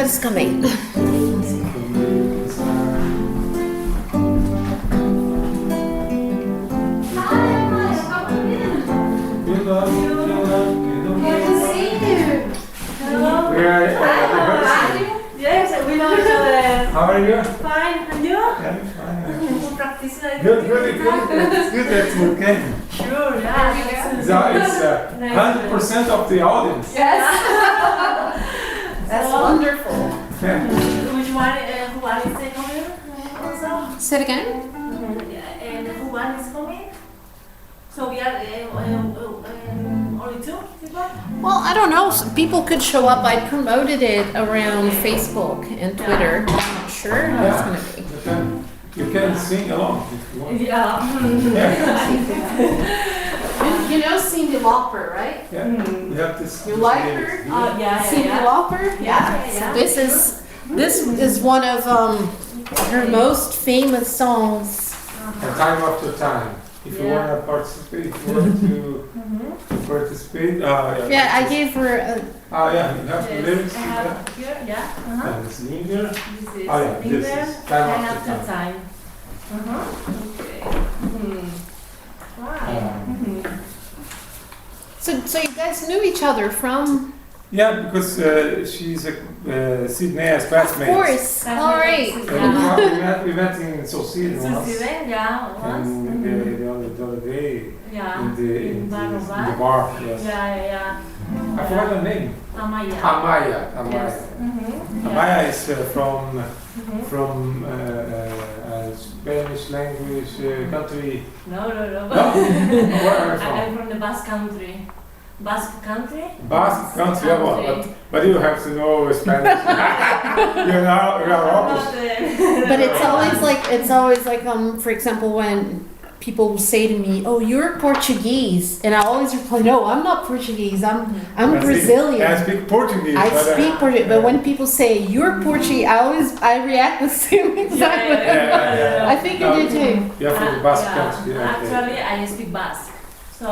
Everybody's coming. We are Yes, we know each other. How are you? Fine, and you? I'm fine. We'll practice like Good. It's good that you came. Sure, yeah. So it's 100% of the audience. Yes. That's So- wonderful. Yeah. Which one, who one is coming also? Say it again. And who one is coming? So we are only two people? Well, I don't know. Some people could show up. I promoted it around Facebook and Twitter. I'm not sure how it's going to be. You can sing along if you want. Yeah. You know Cyndi Lauper, right? Yeah. You have this. You like her? Cyndi Lauper? Yeah. So this is one of her most famous songs. And time after time. If you want to participate, if you want to participate. Yeah, I gave her a, Oh yeah, you have the lyrics. I have here, yeah. And it's linear. This is Oh yeah, this is time after time. Okay. Wow. so you guys knew each other from? Yeah, because she's a Sydney's classmate. Of course. All right. And we met in Saucide once. Succeeded, yeah, once. And the other day Yeah. in the Bar. bar, yes. Yeah. I forgot the name. Amaya. Amaya. Yes. Amaya is from Spanish language country. No. No? Where are you from? I'm from the Basque country. Basque country? Basque country, yeah, well, but you have to know Spanish. you're opposite. But it's always like for example when people say to me, "Oh, you're Portuguese," and I always reply, "No, I'm not Portuguese. I'm Brazilian." I speak Portuguese. I speak Portuguese, but when people say you're Portuguese, I react the same exact way. Yeah. I think you do too. Yeah, from the Basque country. Yeah, okay. Actually, I speak Basque. So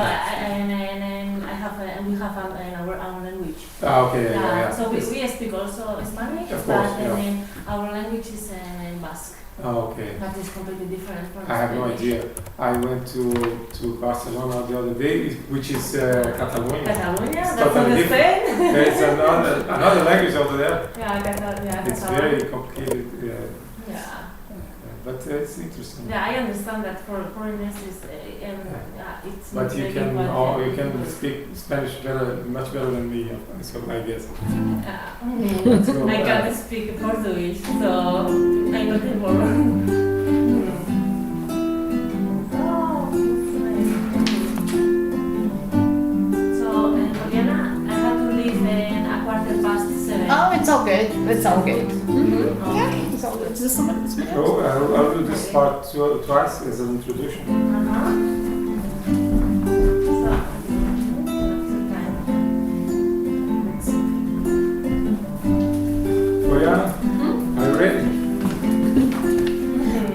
we have our own language. Okay, yeah. So we speak also Spanish, Of course, but yeah. then our language is Basque. Oh, okay. That is completely different from I have no Spanish. idea. I went to Barcelona the other day, which is Catalonia. Catalonia, It's that's totally not different. Spain. There is another language over there. Yeah, Catalonia. It's very complicated, Yeah. but it's interesting. Yeah, I understand that for foreigners it's But you maybe can what- you can speak Spanish much better than me, so I guess. Let's go. I can't speak Portuguese, so I'm not involved. So, Juliana, I have to leave in a 7:15. Oh, it's all good. It's all good. Okay. Yeah, it's all good. Is this somebody? So I'll do this part twice as an introduction. Juliana, are you ready?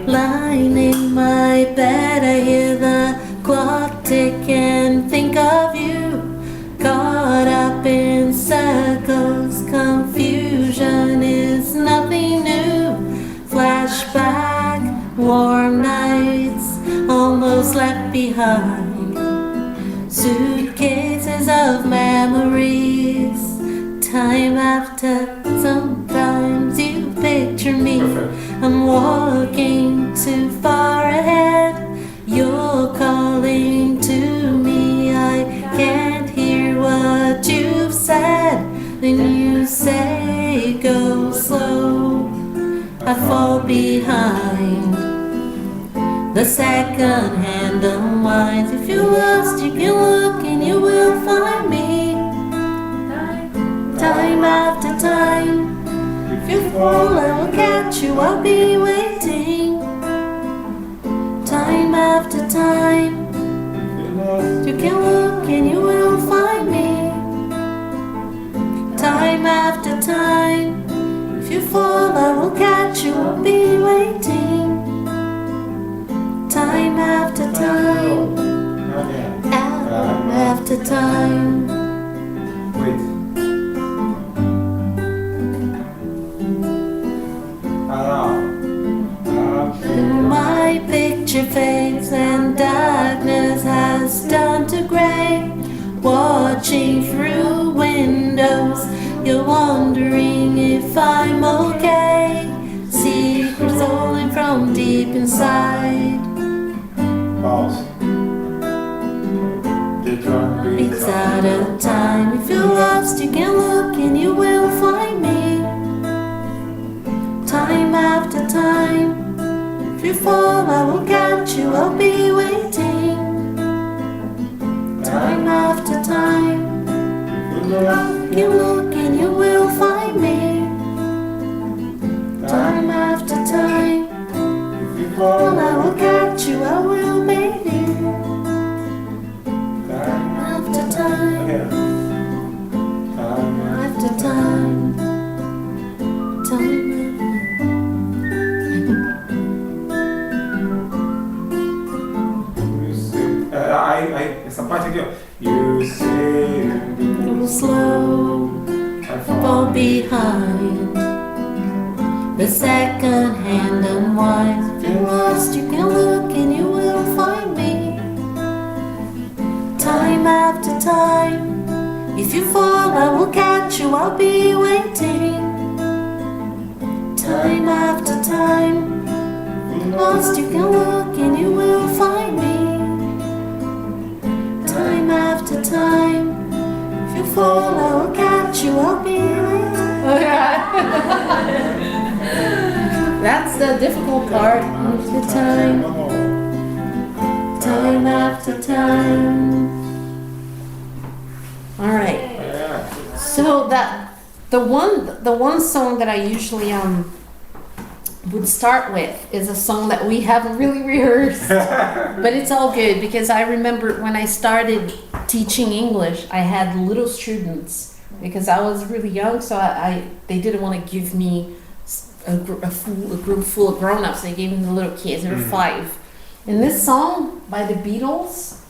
Lying in my bed, I hear the clock tick and think of you. Caught up in circles, confusion is nothing new. Flashback, warm nights, almost left behind. Suitcases of memories, time after. Sometimes you picture me. Perfect. I'm walking too far ahead. You're calling to me. I can't hear what you've said. Then you say go slow. I fall behind. The second hand unwinds. If you're lost, you can look and you will find me. Time after time. If you fall, I will catch you. I'll be waiting. Time after time. You can look and you will find me. Time after time. If you fall, I will catch you. I'll be waiting. Time after time. After time. Wait. looking through windows. You're wondering if I'm okay. Secrets rolling from deep inside. Pause. The drum beats It's out of time. If you're lost, you can look and you will find me. Time after time. If you fall, I will catch you. I'll be waiting. Time after time. You look and you will find me. Time after time. If you Fall, fall, I will catch you. I will maybe. time After time. yeah. Time After time. Time. you say, essa parte aqui, ó. You say It will slow. I Fall behind. The second hand unwinds. If you're lost, you can look and you will find me. Time after time. If you fall, I will catch you. I'll be waiting. Time after time. If you're lost, you can look and you will find me. Time after time. If you fall, I will catch you. I'll be waiting. That's the difficult part. After time, time after time. All right. Yeah. So that the one song that I usually would start with is a song that we haven't really rehearsed, but it's all good because I remember when I started teaching English, I had little students because I was really young, so they didn't want to give me a group full of grown-ups. They gave me the little kids. There were 5. And this song by the Beatles,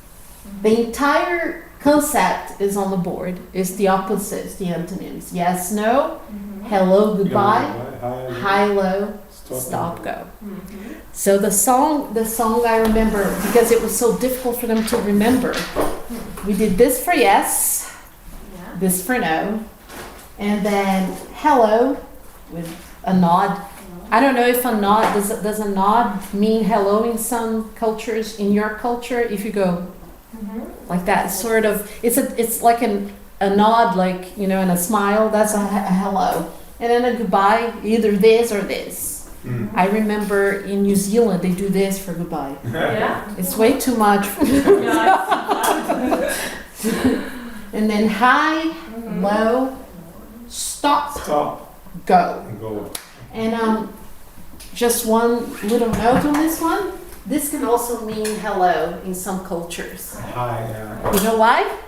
the entire concept is on the board. It's the opposites, the antonyms. Yes, no, hello, goodbye, high, low, stop, go. So the song I remember because it was so difficult for them to remember. We did this for yes, this for no, and then hello with a nod. I don't know if a nod does a nod mean hello in some cultures. In your culture, if you go like that, sort of, it's like a nod, like, you know, and a smile. That's a hello, and then a goodbye, either this or this. I remember in New Zealand they do this for goodbye. Yeah. It's way too much. And then high, low, stop, Stop go. and go. And just one little note on this one. This can also mean hello in some cultures. Hi, yeah. You know why?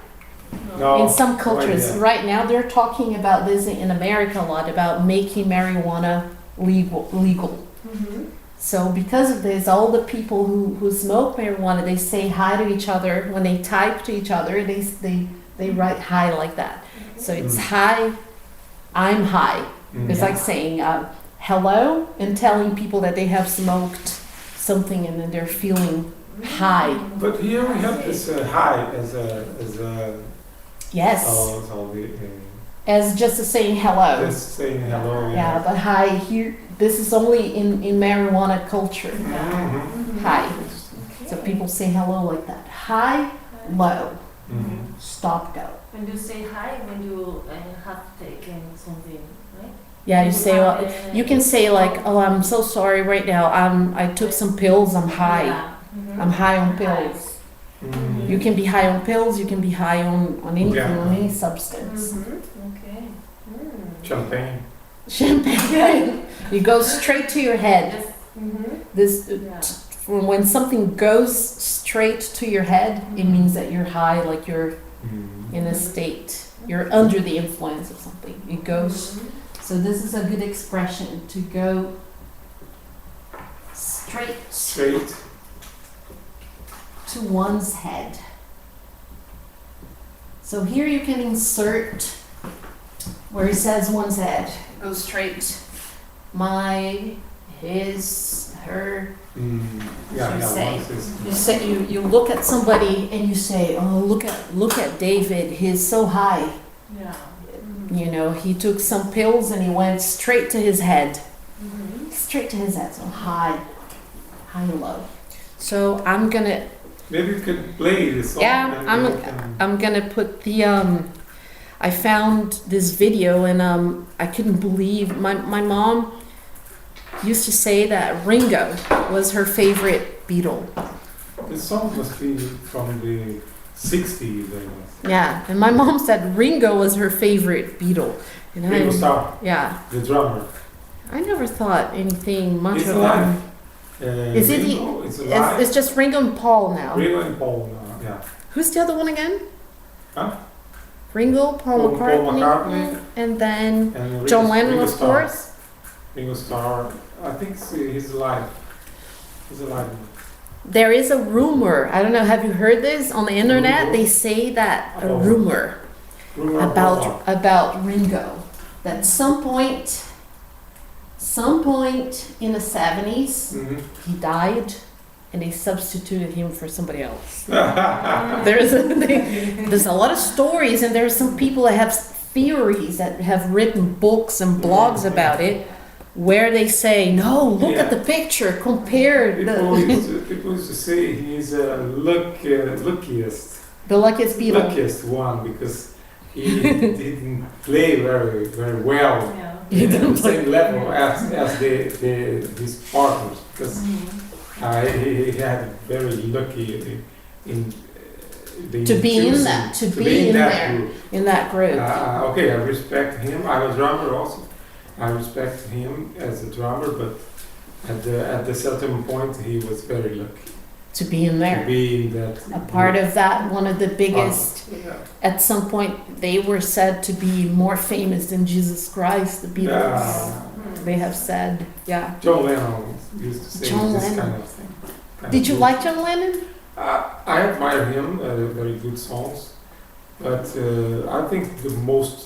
No. In some cultures, Oh, yeah. right now they're talking about this in America a lot, about making marijuana legal. So because of this, all the people who smoke marijuana, they say hi to each other. When they type to each other, they write hi like that. So it's hi, I'm high. It's like saying hello and telling people that they have smoked something and then they're feeling high. But here we have this hi as a Yes, as just a saying hello. just saying hello. Yeah, but hi here, this is only in marijuana culture. Hi. So people say hello like that. High, low, stop, go. When you say hi, when you have taken something, right? Yeah, you say, well, you can say like, oh, I'm so sorry right now. I took some pills. I'm high. Yeah. I'm high on pills. You can be high on pills. You can be high on anything, Yeah. on any substance. Okay. Champagne. Champagne. You go straight to your head. Yes. This Yeah. when something goes straight to your head, it means that you're high, like you're in a state. You're under the influence of something. It goes. So this is a good expression to go straight to one's head. So here you can insert where it says one's head. Go straight. My, his, her. Yeah, You yeah. say. Once is, You say you look at somebody and you say, "Oh, look at David. He's so high." Yeah. You know, he took some pills and he went straight to his head. Mm-hmm. Straight to his head. So high low. So I'm gonna maybe you could play the song. Yeah, and I'm- we can- I'm gonna put the I found this video and I couldn't believe my mom used to say that Ringo was her favorite Beatle. The song must be from the 60s, I guess. Yeah, and my mom said Ringo was her favorite Beatle. And Ringo Starr, yeah, the drummer. I never thought anything much It's of alive. him. Is Ringo, it's alive. It's just Ringo and Paul now. Ringo and Paul, yeah. Who's the other one again? Huh? Ringo, Paul McCartney, McCartney. and then And Ringo, John Lennon, Ringo of Starr. course. Ringo Starr, I think he's alive. He's alive. There is a rumor. I don't know. Have you heard this on the internet? Rumor? They say that a Oh. rumor Rumor about Ringo that some point in the 70s Mhm. he died and they substituted him for somebody else. Mm-hmm. There's a lot of stories and there's some people that have theories that have written books and blogs about it where they say, no, look at the picture, compare People the used to say he's luckiest luckiest Beatle. one because he didn't play very very well Yeah. He at didn't the play same level as his partners because he had very lucky in the To be in choosing- that- to be be in that there. group. In that group. Okay, I respect him. I'm a drummer also. I respect him as a drummer, but at the certain point he was very lucky To be in to there. be in that. A part of that, one of the biggest, Yeah. at some point, they were said to be more famous than Jesus Christ, the Beatles. Yeah. They have said, yeah. John Lennon used to say John this Lennon. kind of thing. Did you like John Lennon? I admire him, very good songs, but I think the most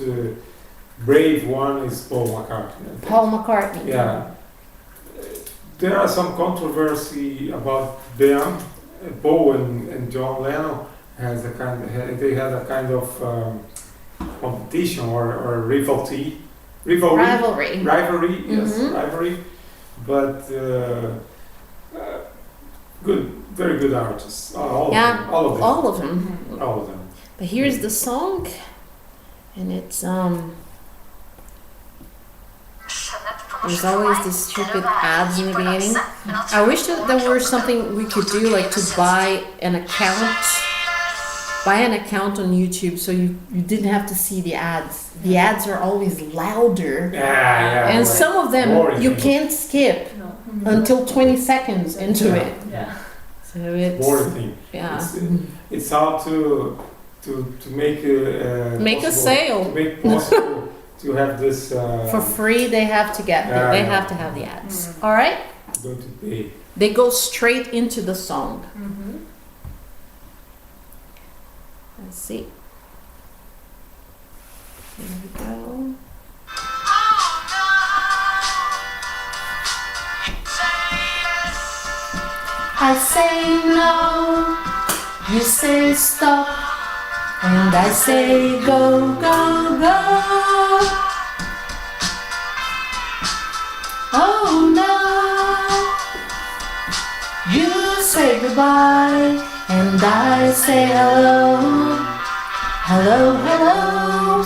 brave one is Paul McCartney. I think. Paul McCartney. Yeah. There are some controversy about them. Paul and John Lennon they had a kind of competition or rivalry. Rivalry. Rivalry, yes, Mhm. rivalry. But good, very good artists. All Yeah, of them. All of them. All of them. All of them. But here's the song, and it's there's always this stupid ads in the beginning. I wish that there were something we could do, like to buy an account on YouTube, so you didn't have to see the ads. The ads are always louder, Yeah. and some of them Boring you thing. can't skip No. until 20 seconds into Yeah. it. Yeah. So it's Boring thing. yeah. It's hard to make Make a possible- sale. To make possible to have this For free, they have to get. Yeah, they yeah. have to have the ads. All right. going to pay. They go straight into the song. Mm-hmm. Let's see. Here we go. I say no, you say stop, and I say go, go, go. Oh no, you say goodbye, and I say hello, hello, hello.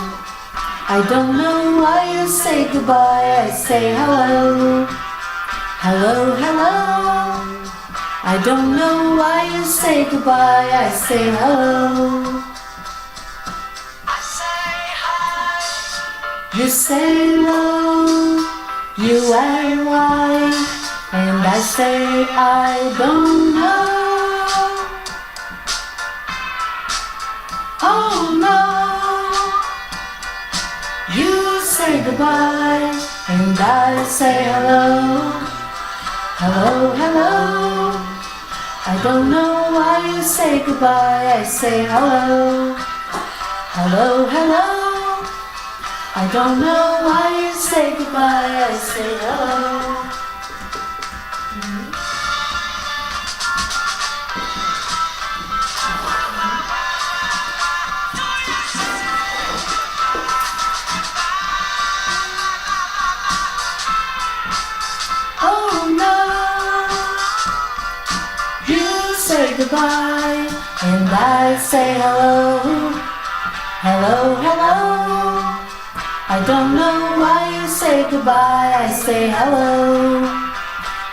I don't know why you say goodbye, I say hello, hello, hello. I don't know why you say goodbye, I say hello. You say no, you ask why, and I say I don't know. Oh no, you say goodbye, and I say hello, hello, hello. I don't know why you say goodbye, I say hello, hello, hello. I don't know why you say goodbye, I say hello. I say hello, hello, hello. I don't know why you say goodbye. I say hello,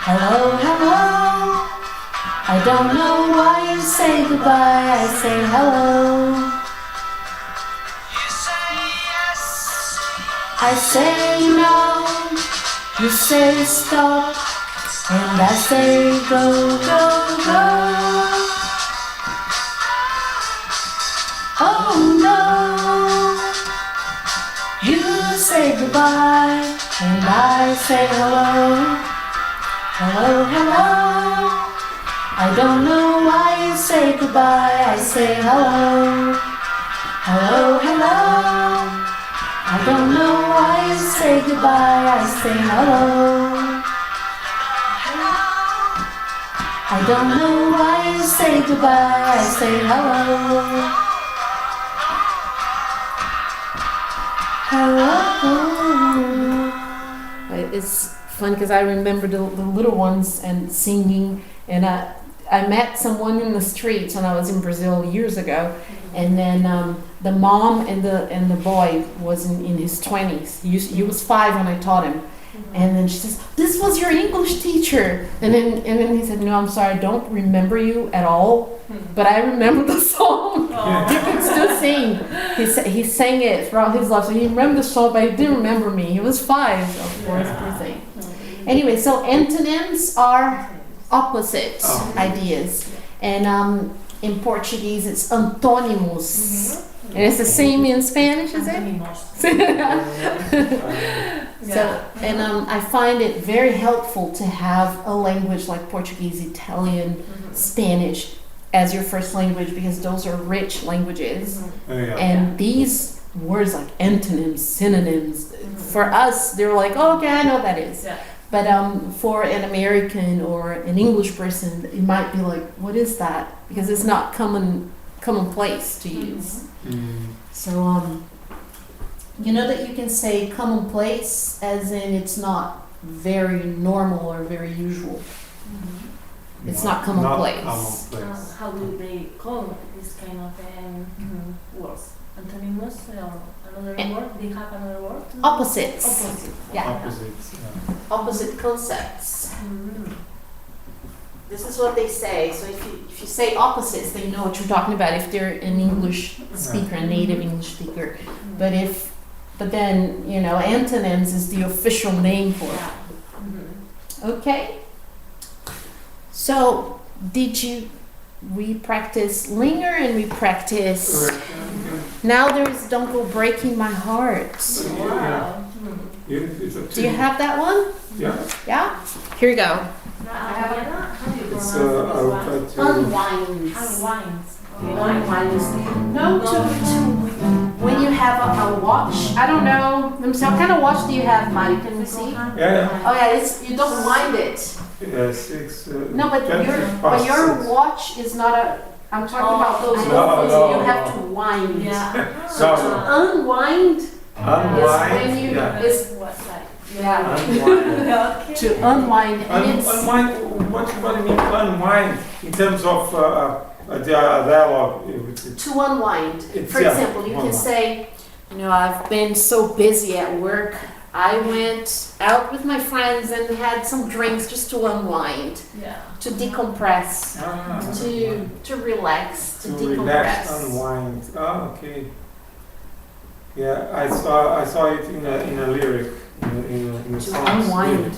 hello, hello. I don't know why you say goodbye. I say hello. I say no, you say stop, and I say go, go, go. Oh no, you say goodbye, and I say hello, hello, hello. I don't know why you say goodbye. I say hello, hello, hello. I don't know why you say goodbye. I say hello. I don't know why you say goodbye. I say hello. Hello. It's fun because I remember the little ones and singing, and I met someone in the streets when I was in Brazil years ago, and then the mom and the boy was in his 20s. He was 5 when I taught him, and then she says, "This was your English teacher," and then he said, "No, I'm sorry, I don't remember you at all, but I remember the song." He can still sing. He sang it throughout his life, so he remembered the song, but he didn't remember me. He was 5, of course, poor thing. Anyway, so antonyms are opposite ideas, and in Portuguese it's antônimos, and it's the same in Spanish, is it? So, and I find it very helpful to have a language like Portuguese, Italian, Spanish as your first language, because those are rich languages, and these words like antonyms, synonyms, for us they're like, oh, okay, I know what that is. But for an American or an English person, it might be like, what is that? Because it's not commonplace to use. So you know that you can say commonplace as in it's not very normal or very usual. It's not commonplace. How do they call this kind of words? Antonyms or another word? They have another word? Opposites. Opposite. Yeah. Opposites, yeah. Opposite concepts. This is what they say. So if you say opposites, they know what you're talking about if they're an English speaker, a native English speaker. But then, you know, antonyms is the official name for it. Okay. So we practice linger and we practice. Now there's Don't Go Breaking My Heart. Wow. Do you have that one? Yeah. Yeah? Here you go. How do you It's pronounce I'll this one? try to. Unwinds. Unwinds. Unwinds. No, when you have a watch, I don't know. Let me see, what kind of watch do you have, Mari? Can you see? Yeah. Oh yeah, you don't wind it. 6. No, but 20 but past your 6. watch is not a. I'm talking about those No, ones no, you have no. to wind. Yeah. So to unwind Unwind. when you Yeah. is What's that? yeah Unwind. Okay. to unwind and it's Unwind. What do you mean unwind in terms of a dialogue? to unwind. It's- For yeah, example, you can unwind. say, you know, I've been so busy at work. I went out with my friends and had some drinks just to unwind, Yeah. to decompress, to relax, to decompress. Relax, unwind. Oh, okay. Yeah, I saw it in a lyric in a To song. unwind.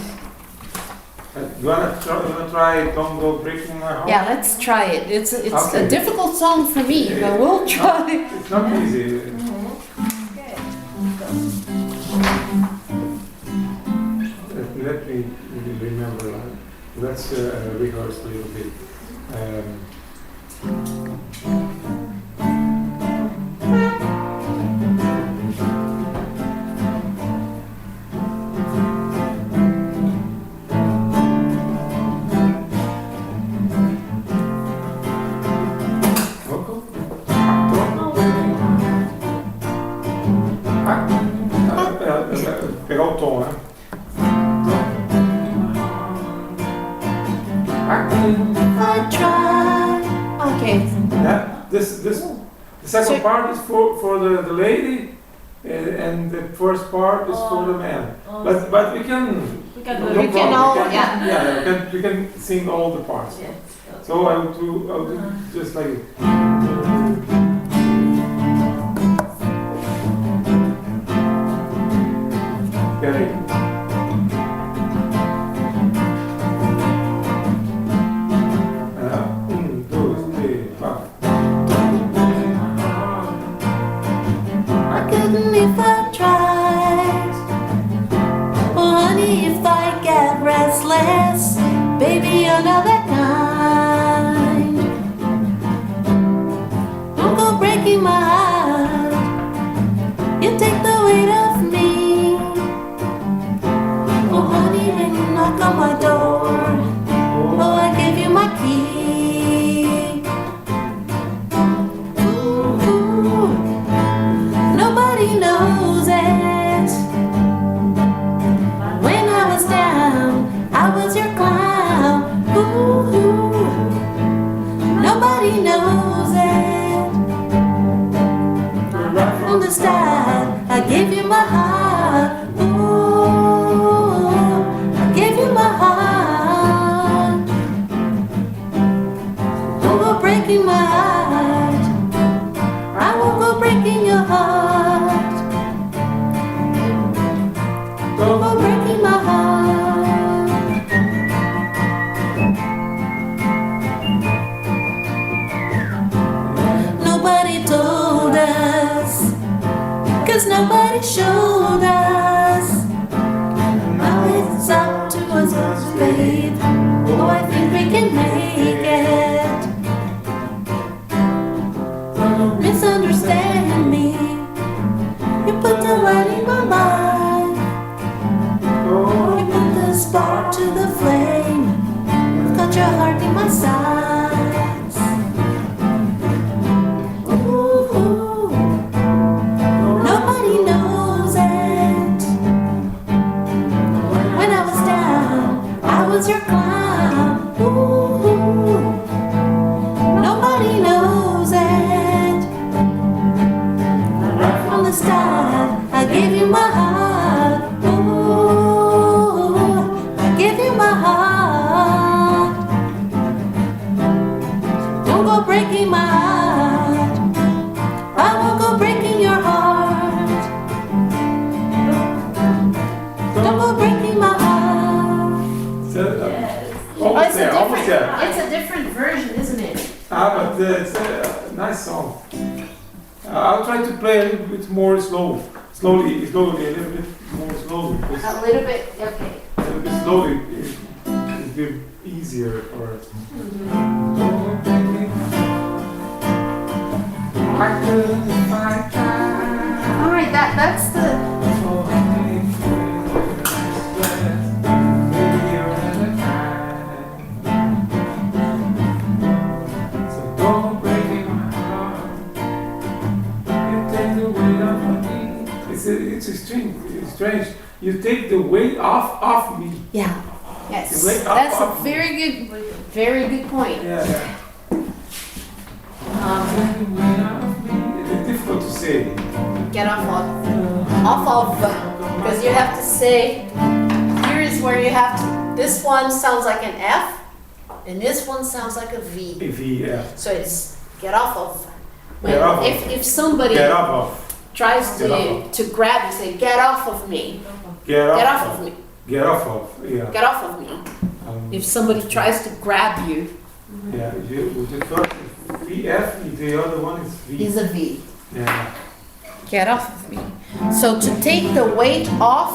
You wanna try Don't Go Breaking My Heart? Yeah, let's try it. It's Okay. a difficult song for me, but we'll try. It's not easy. Okay. Let me remember. Let's rehearse a little bit. Vocal? Pegar o tom, né? I try. Okay, The second So- part is for the lady, and the first part is for the man. Oh, But we can. we can no do We it. can problem, all- we can- yeah. Yeah, we can sing all the parts. Yes. So I'll do just like it. Okay. Un, dos, tres, cuatro. I couldn't if I tried. Oh, honey, if I get restless, baby, you're not that kind. Don't go breaking my heart. You take the weight off me. Oh, honey, when you knock on my door, oh, I give you my key. Ooh. Nobody knows it. When I was down, I was your clown. Ooh, nobody knows it. From the start, I gave you my heart. Ooh, I gave you my heart. Don't go breaking my heart. I won't go breaking your heart. Don't go breaking my heart. Nobody told us, 'cause nobody showed us. Now it's up to us, babe. Oh, I think we can make it. Don't misunderstand me. You put the light in my mind. You put the spark to the flame. Got your heart in my sides. Ooh, nobody knows it. When I was down, I was your clown. Ooh, nobody knows it. Right from the start, I gave you my heart. Ooh, I gave you my heart. Don't go breaking my heart. I won't go breaking your heart. Don't go breaking my heart. So, Yes. Oh, almost it's a there, almost there. different, it's a different version, isn't it? But it's a nice song. I'll try to play a little bit more slowly, a little bit more slowly. Because A little bit, okay. a little bit slowly it'll be easier for us. All right, that's the. It's strange. You take the weight off me. Yeah. Yes. Wait, That's up. a very good point. Yeah. Um, It's difficult to say. get off of, because you have to say, here is where you have to, this one sounds like an F, and this one sounds like a V. If he So it's get off of. When, Get off of. if somebody get off of. tries Get off to grab you, say, get off of me. Get Get off off of me. Get off of. Yeah. Get off of me. If somebody tries to grab you, Yeah. The first is VF. The other one is V. is a V. Yeah. Get off of me. So to take the weight off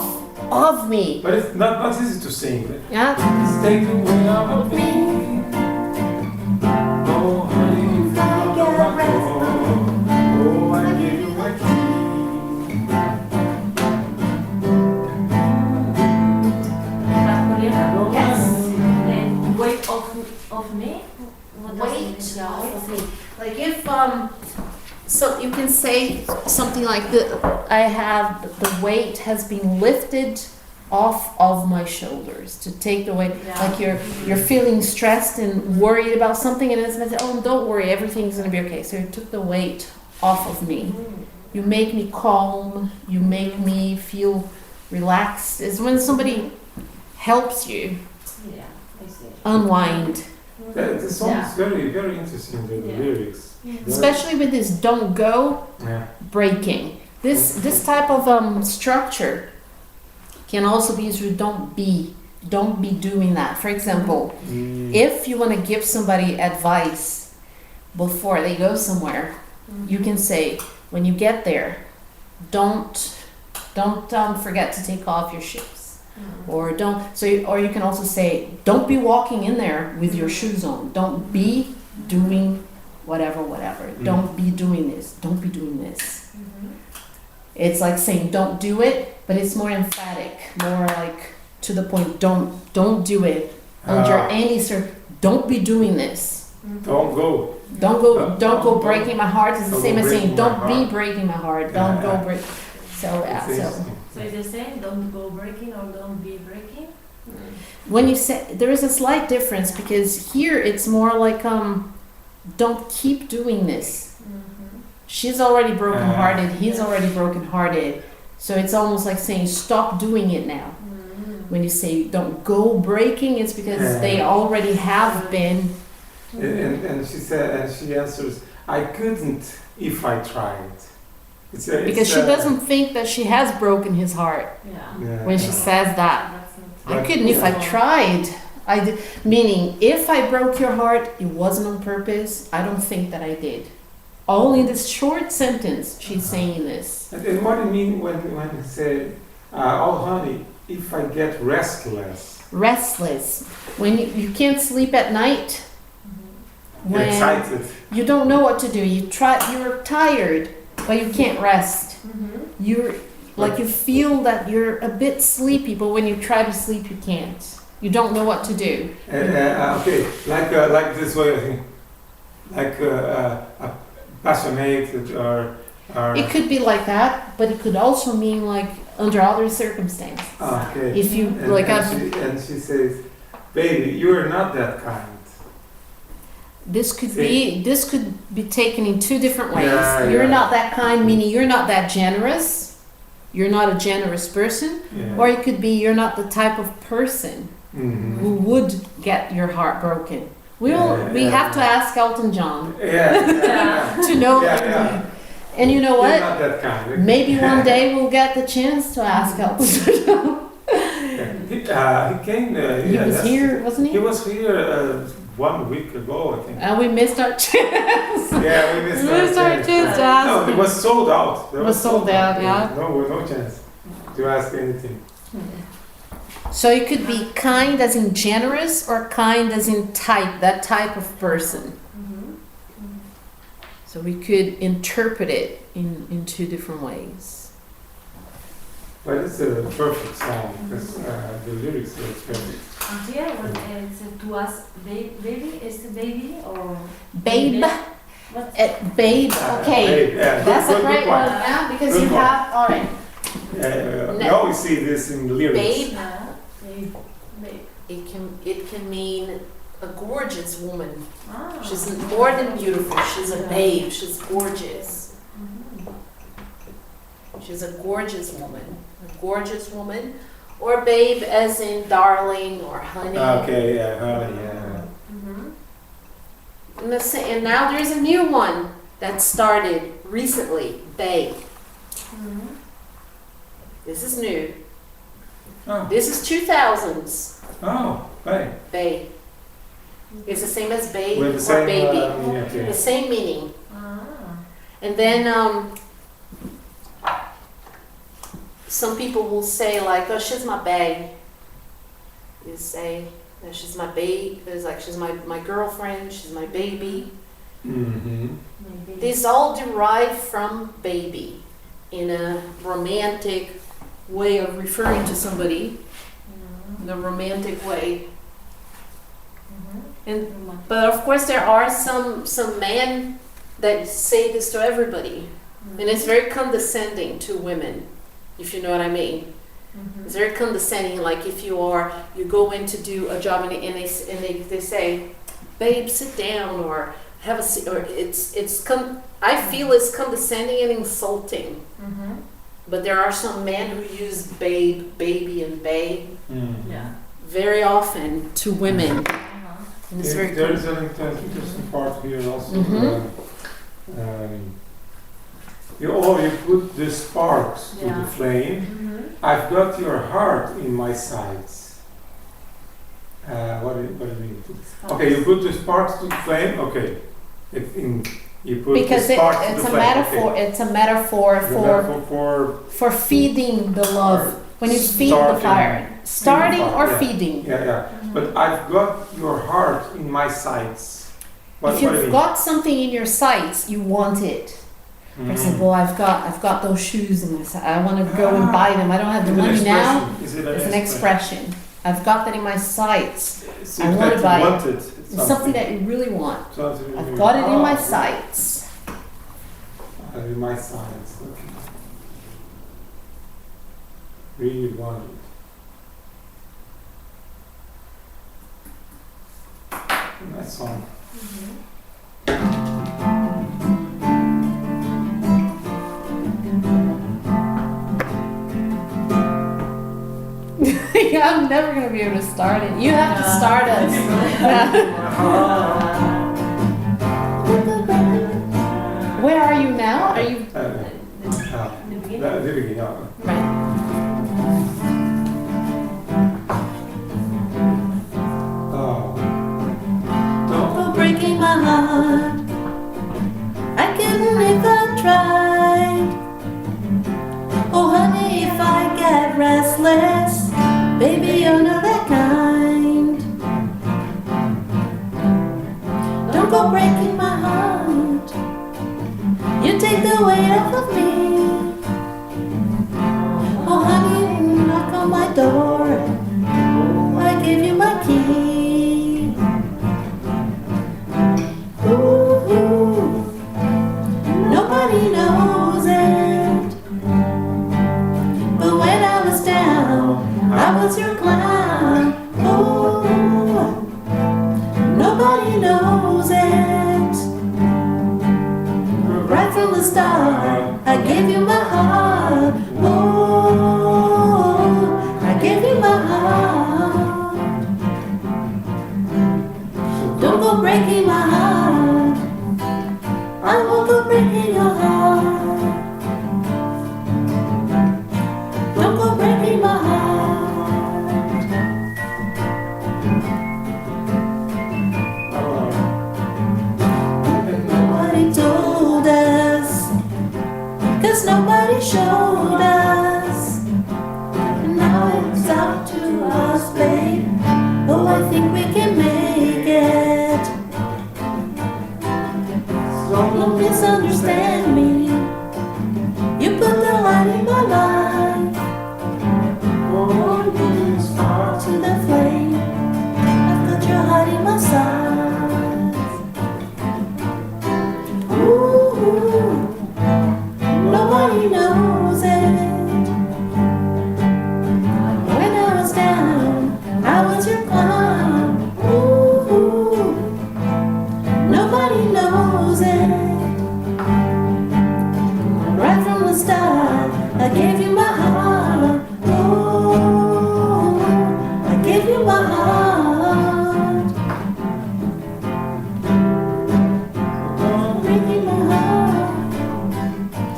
of me. But it's not easy to sing. Yeah. It's take the weight off of me. Oh, honey, if I get restless. Oh, I give you my key. Yes. Weight of me. What does it Weight mean? off of me. Like if so you can say something like I have the weight has been lifted off of my shoulders, to take the weight. Yeah. Like you're feeling stressed and worried about something, and it's like, oh, don't worry, everything's gonna be okay. So you took the weight off of me. You make me calm. You make me feel relaxed. It's when somebody helps you Yeah, I see. unwind. The song Yeah. is very, very interesting, the Yeah. lyrics. Especially with this don't go Yeah. breaking. This type of structure can also be used with don't be doing that. For example, if you want to give somebody advice before they go somewhere, you can say when you get there, don't forget to take off your shoes, or or you can also say don't be walking in there with your shoes on. Don't be doing whatever. Don't be doing this. Don't be doing this. It's like saying don't do it, but it's more emphatic, more like to the point. Don't do it under any don't be doing this. Don't go. Don't go breaking my heart. It's the Don't same go as saying breaking don't my be heart. breaking my heart. Yeah, Don't go yeah. break. So yeah, It's so interesting. So it's the same, don't go breaking or don't be breaking? when you say there is a slight difference because here it's more like don't keep doing this. She's already broken-hearted. He's already broken-hearted. So it's almost like saying stop doing it now. When you say don't go breaking, it's because they already have been. And she said, and she answers, I couldn't if I tried. Because she doesn't think that she has broken his heart Yeah. when she says that. That's not I But- couldn't if I tried. Meaning, if I broke your heart, it wasn't on purpose. I don't think that I did. Only in this short sentence, she's saying this. And what do you mean when you say, oh honey, if I get restless? Restless. When you can't sleep at night. You're When excited. you don't know what to do. You're tired, but you can't rest. You're like you feel that you're a bit sleepy, but when you try to sleep, you can't. You don't know what to do. Okay, like this way, I think, like passionate or It could be like that, but it could also mean like under other circumstances. okay. If you like, And she says, baby, you're not that kind. this could be taken in two different ways. Yeah, You're yeah. not that kind, meaning you're not that generous. You're not a generous person, Yeah. or it could be you're not the type of person Mhm. who would get your heart broken. We have to ask Elton John Yeah. to know. Yeah, yeah. And you know You're what? not that kind. Maybe one day we'll get the chance to ask Elton John. He came. He was here, wasn't He he? was here 1 week ago, I think. And we missed our chance. Yeah, we missed our chance. to ask. No, it was sold out. There It was sold out, yeah. No chance to ask anything. So it could be kind as in generous or kind as in type, that type of person. So we could interpret it in two different ways. But it's a perfect song because the lyrics are perfect. And here, when it's to us, baby, is the baby or Babe, what? babe, okay. Hey, yeah, That's a good great one, yeah, because Good you one. have, all right. We always see this in the lyrics. Babe, Babe, babe. it can mean a gorgeous woman. Ah. She's more than beautiful. She's a babe. She's gorgeous. She's a gorgeous woman. A gorgeous woman. Or babe as in darling or honey. Okay, yeah, honey, yeah. And now there's a new one that started recently. Babe. This is new. Oh, This is 2000s. right. Babe. It's the same as babe With the or same, baby. okay. The same meaning. Ah. And then some people will say like, oh, she's my babe. You say, no, she's my babe. It's like she's my girlfriend. She's my baby. Mm-hmm. Maybe. These all derive from baby in a romantic way of referring to somebody. In a romantic way. But of course, there are some men that say this to everybody, and it's very condescending to women, if you know what I mean. It's very condescending. Like if you go in to do a job and they say, "Babe, sit down," or have a or I feel it's condescending and insulting. Mm-hmm. But there are some men who use babe, baby, and bae Yeah. very often to women. Uh-huh. And it's very There is an interesting part here also. Mhm. You put the sparks to Yeah. the flame. Mm-hmm. I've got your heart in my sights. What do you mean? Okay, you put the sparks to the flame. Okay, you put because the sparks to it's the a flame. metaphor. Okay. It's a metaphor The for metaphor for feeding the love. When you feed the Starting. fire, starting or Yeah. feeding. yeah. But I've got your heart in my sights. If What do you've you mean? got something in your sights, you want it. For Mhm. example, I've got those shoes in my sight. I want to go and buy them. I don't have the Is it money now. expression? Is it It's an expression. I've got that in my sights. It I seems wanna that you buy it. want it. It's something that you really want. Something I've you- got it in my Oh, sights. In my sights. Okay. Really want it. Nice song. I'm never gonna be able to start it. You have to start us. Where are you now? Are you The beginning, yeah. right? Oh. For breaking my heart, I couldn't if I tried. Oh honey, if I get restless, baby you're not that kind. Don't go breaking my heart, you take the weight off of me. Oh honey, knock on my door, I give you my key. Ooh, nobody knows it, but when I was down, I was your clown. Oh, nobody knows it. Right from the start, I gave you my heart. Oh, I gave you my heart. Don't go breaking my heart. I won't go breaking your heart. Don't go breaking my heart. And nobody told us, 'cause nobody showed us. And now it's up to us, babe. Oh, I think we can make it. Don't misunderstand me. You put the light in my life. Oh, you spark to the flame. I've got your heart in my sight. Ooh, nobody knows it. When I was down, I was your clown. Ooh, nobody knows it. Right from the start, I gave you my heart. Oh, I gave you my heart. Don't break my heart.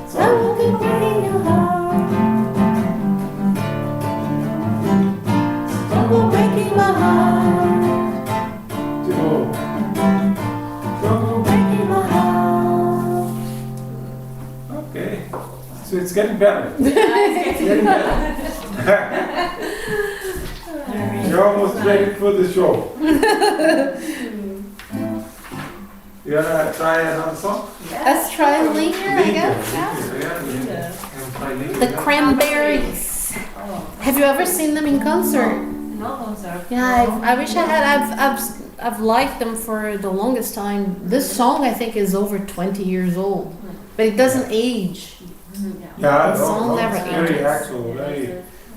So I won't keep breaking your heart. Don't go breaking my heart. Oh. Don't go breaking my heart. Okay. So it's getting better. It's getting better. You're almost ready for the show. You wanna try another song? Let's try Linger, I guess. Yeah. Yeah. And try Linger. The Cranberries. Oh, Have you ever seen them in concert? no concert. Yeah, I wish I had. I've liked them for the longest time. This song I think is over 20 years old, but it doesn't age. Mhm, yeah. Yeah, The song no, never it's very ages. actual, very,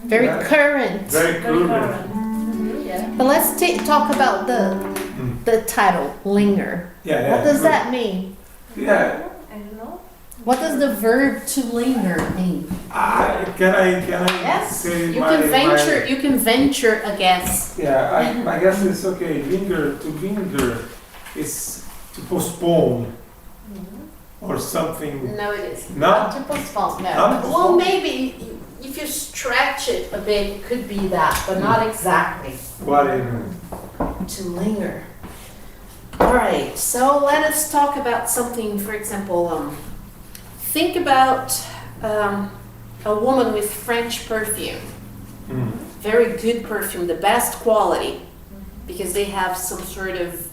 Very Yeah. current. very Very cool. current. Mhm, yeah. But let's talk about the the title, linger. Yeah, What does good. that mean? Yeah. I don't know. What does the verb to linger mean? Can I Yes, say you my, can venture. my You can venture a guess. yeah, I guess it's okay. Linger is to postpone or something. No, it is No? not to postpone. No. Not to Well, postpone? maybe if you stretch it a bit, it could be that, but not exactly. What in To linger. All right. So let us talk about something. For example, think about a woman with French perfume. mm. Very good perfume, the best quality, because they have some sort of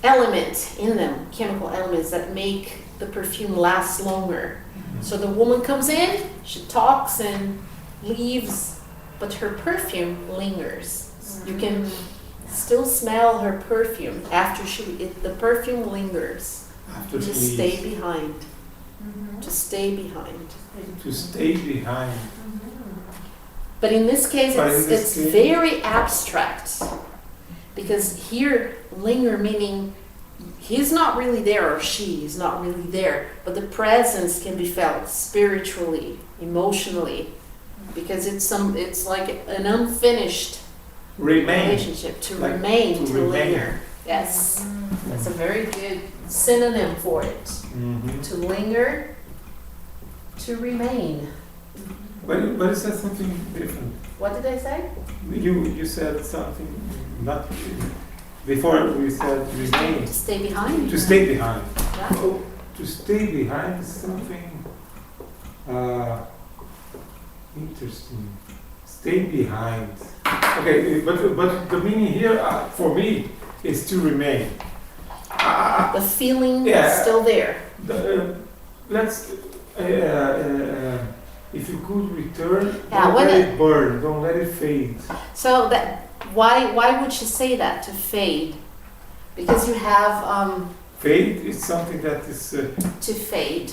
element in them, chemical elements that make the perfume last longer. So the woman comes in, she talks and leaves, but her perfume lingers. You can still smell her perfume after the perfume lingers After to she stay leaves. behind, to stay behind. To stay behind. But in this case, But in it's this case- very abstract. Because here, linger meaning he's not really there or she is not really there, but the presence can be felt spiritually, emotionally, because it's like an unfinished Remain. relationship. To Like, remain, to to remain. linger. Yes, that's a very good synonym for it. Mm-hmm. To linger, to remain. But is that something different? What did I say? You said something not before we said remain. To stay behind. To stay behind. Yeah. Oh, to stay behind is something interesting. Stay behind. Okay, but the meaning here for me is to remain. The feeling Yeah. is still there. Let's if you could return, Yeah, don't when let it- it burn, don't let it fade. So that why would she say that to fade? Because you have Fade is something that is to fade.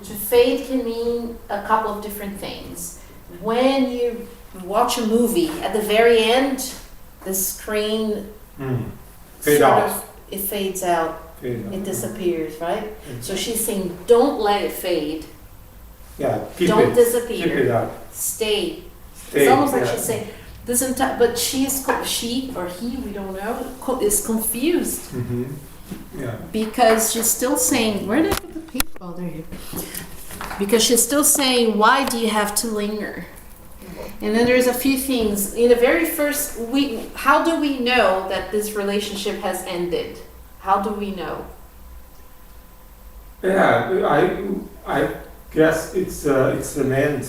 To fade can mean a couple of different things. When you watch a movie, at the very end, the screen fade sort out. of it fades out. Fade out. It disappears, right? Mm. So she's saying, don't let it fade. Yeah, keep Don't it. disappear. Keep it up. Stay. Stay, It's almost like yeah. she's saying, this entire, but she or he, we don't know, is confused Mhm. Yeah. because she's still saying, where did I put the paper? Oh, there you go. Because she's still saying, why do you have to linger? And then there's a few things. In the very first week, how do we know that this relationship has ended? How do we know? Yeah, I guess it's an end.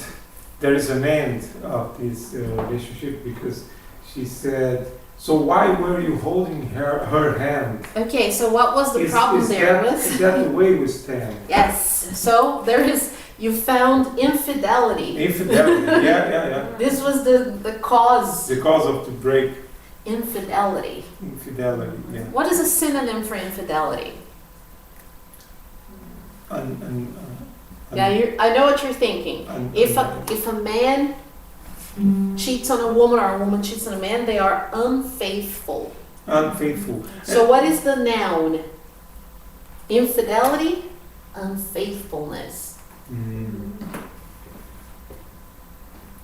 There is an end of this relationship because she said. So why were you holding her hand? Okay, so what was the problem there Is that the way we stand? Yes, so there is, you found infidelity. Infidelity. Yeah. This was the cause, The cause of the break. infidelity. Infidelity. Yeah. What is a synonym for infidelity? Yeah, I know what you're thinking. If a man cheats on a woman or a woman cheats on a man, they are unfaithful. Unfaithful. So what is the noun? Infidelity, unfaithfulness. Mm.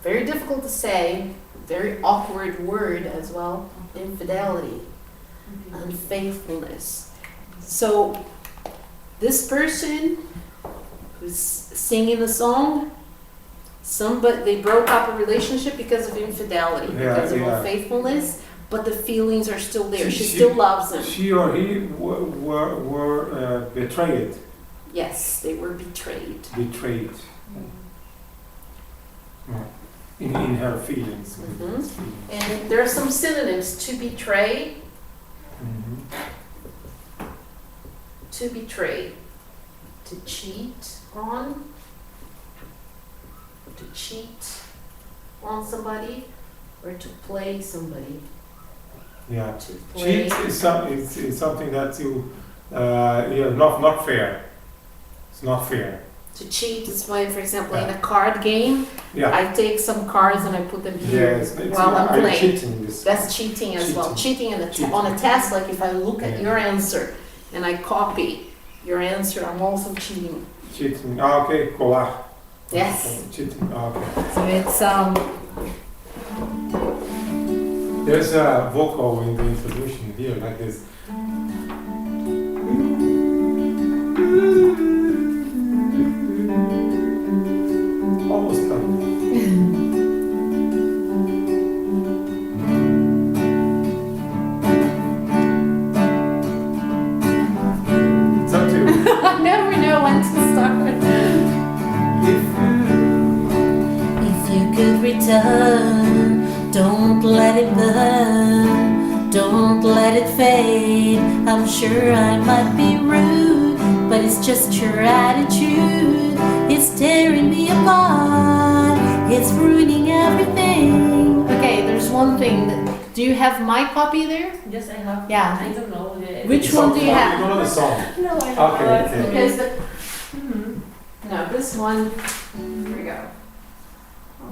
Very difficult to say, very awkward word as well. Infidelity, unfaithfulness. So this person who's singing the song, they broke up a relationship because of infidelity, because of unfaithfulness, but the feelings are still there. She still loves him. She or he were betrayed. Yes, they were betrayed. Betrayed. In her feelings. Mhm. And there are some synonyms: to betray, Mhm. to betray, to cheat on somebody, or to play somebody. Yeah. To play. Cheat is something that you not fair. It's not fair. to cheat is when, for example, in a card game, Yeah. I take some cards and I put them here Yes. while I'm are you playing. cheating this? That's cheating as well. Cheating on a test, like if I look at Yeah. your answer and I copy your answer, I'm also cheating. Cheating. Ah, okay. Colar. Yes. Cheating. Ah, okay. So it's There's a vocal in the introduction here, like this. Almost done. It's up to you. I never know when to start. If you could return, don't let it burn, don't let it fade. I'm sure I might be rude, but it's just your attitude. It's tearing me apart, it's ruining everything. Okay, there's one thing. Do you have my copy there? Yes, I have. Yeah. I don't know. Which one do you have? You know the song. No, I don't Okay, know. okay. Because the, Mhm. no, this one. Here we go.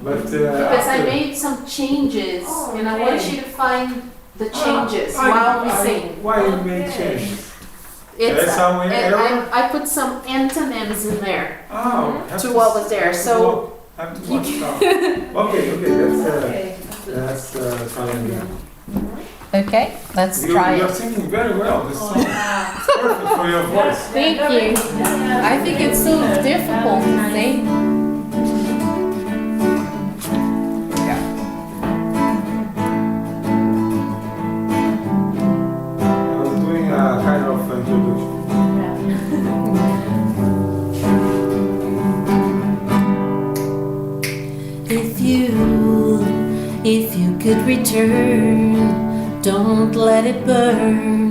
But Because I after- made some changes, Oh, and I want okay. you to find the changes Ah, while we sing. Why you made Okay. changes? It's There's some and error? I put some antonyms in there Oh, have to what was there. have to So watch- have to watch now. Okay, Okay. that's fine. okay, let's try You're it. singing very well. This Oh, song yeah. is perfect for your voice. Thank you. I think it's so difficult to sing. I was doing a kind of introduction. If you could return, don't let it burn,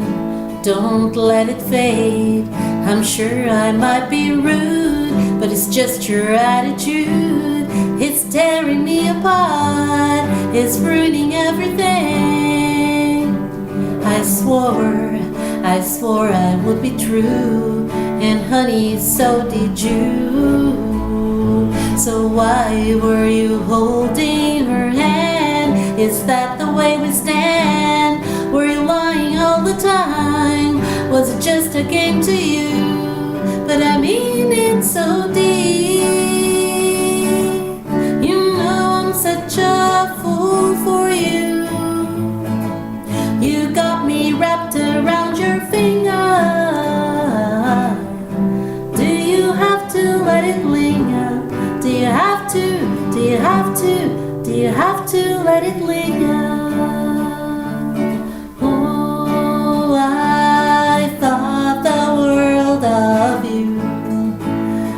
don't let it fade. I'm sure I might be rude, but it's just your attitude. It's tearing me apart, it's ruining everything. I swore I would be true, and honey, so did you. So why were you holding her hand? Is that the way we stand? Were you lying all the time? Was it just a game to you? But I mean it so deep. You know I'm such a fool for you. You got me wrapped around your finger. Do you have to let it linger? Do you have to? Do you have to? Do you have to let it linger? Oh, I thought the world of you.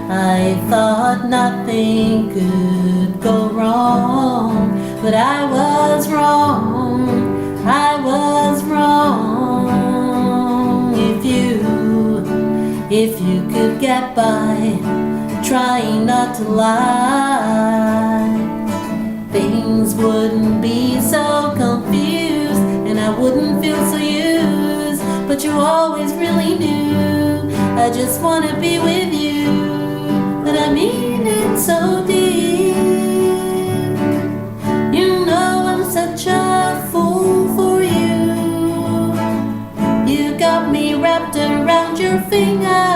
I thought nothing could go wrong, but I was wrong. I was wrong. If you could get by, trying not to lie, things wouldn't be so confused, and I wouldn't feel so used. But you always really knew I just wanna be with you, and I mean it so deep. You know I'm such a fool for you. You got me wrapped around your finger.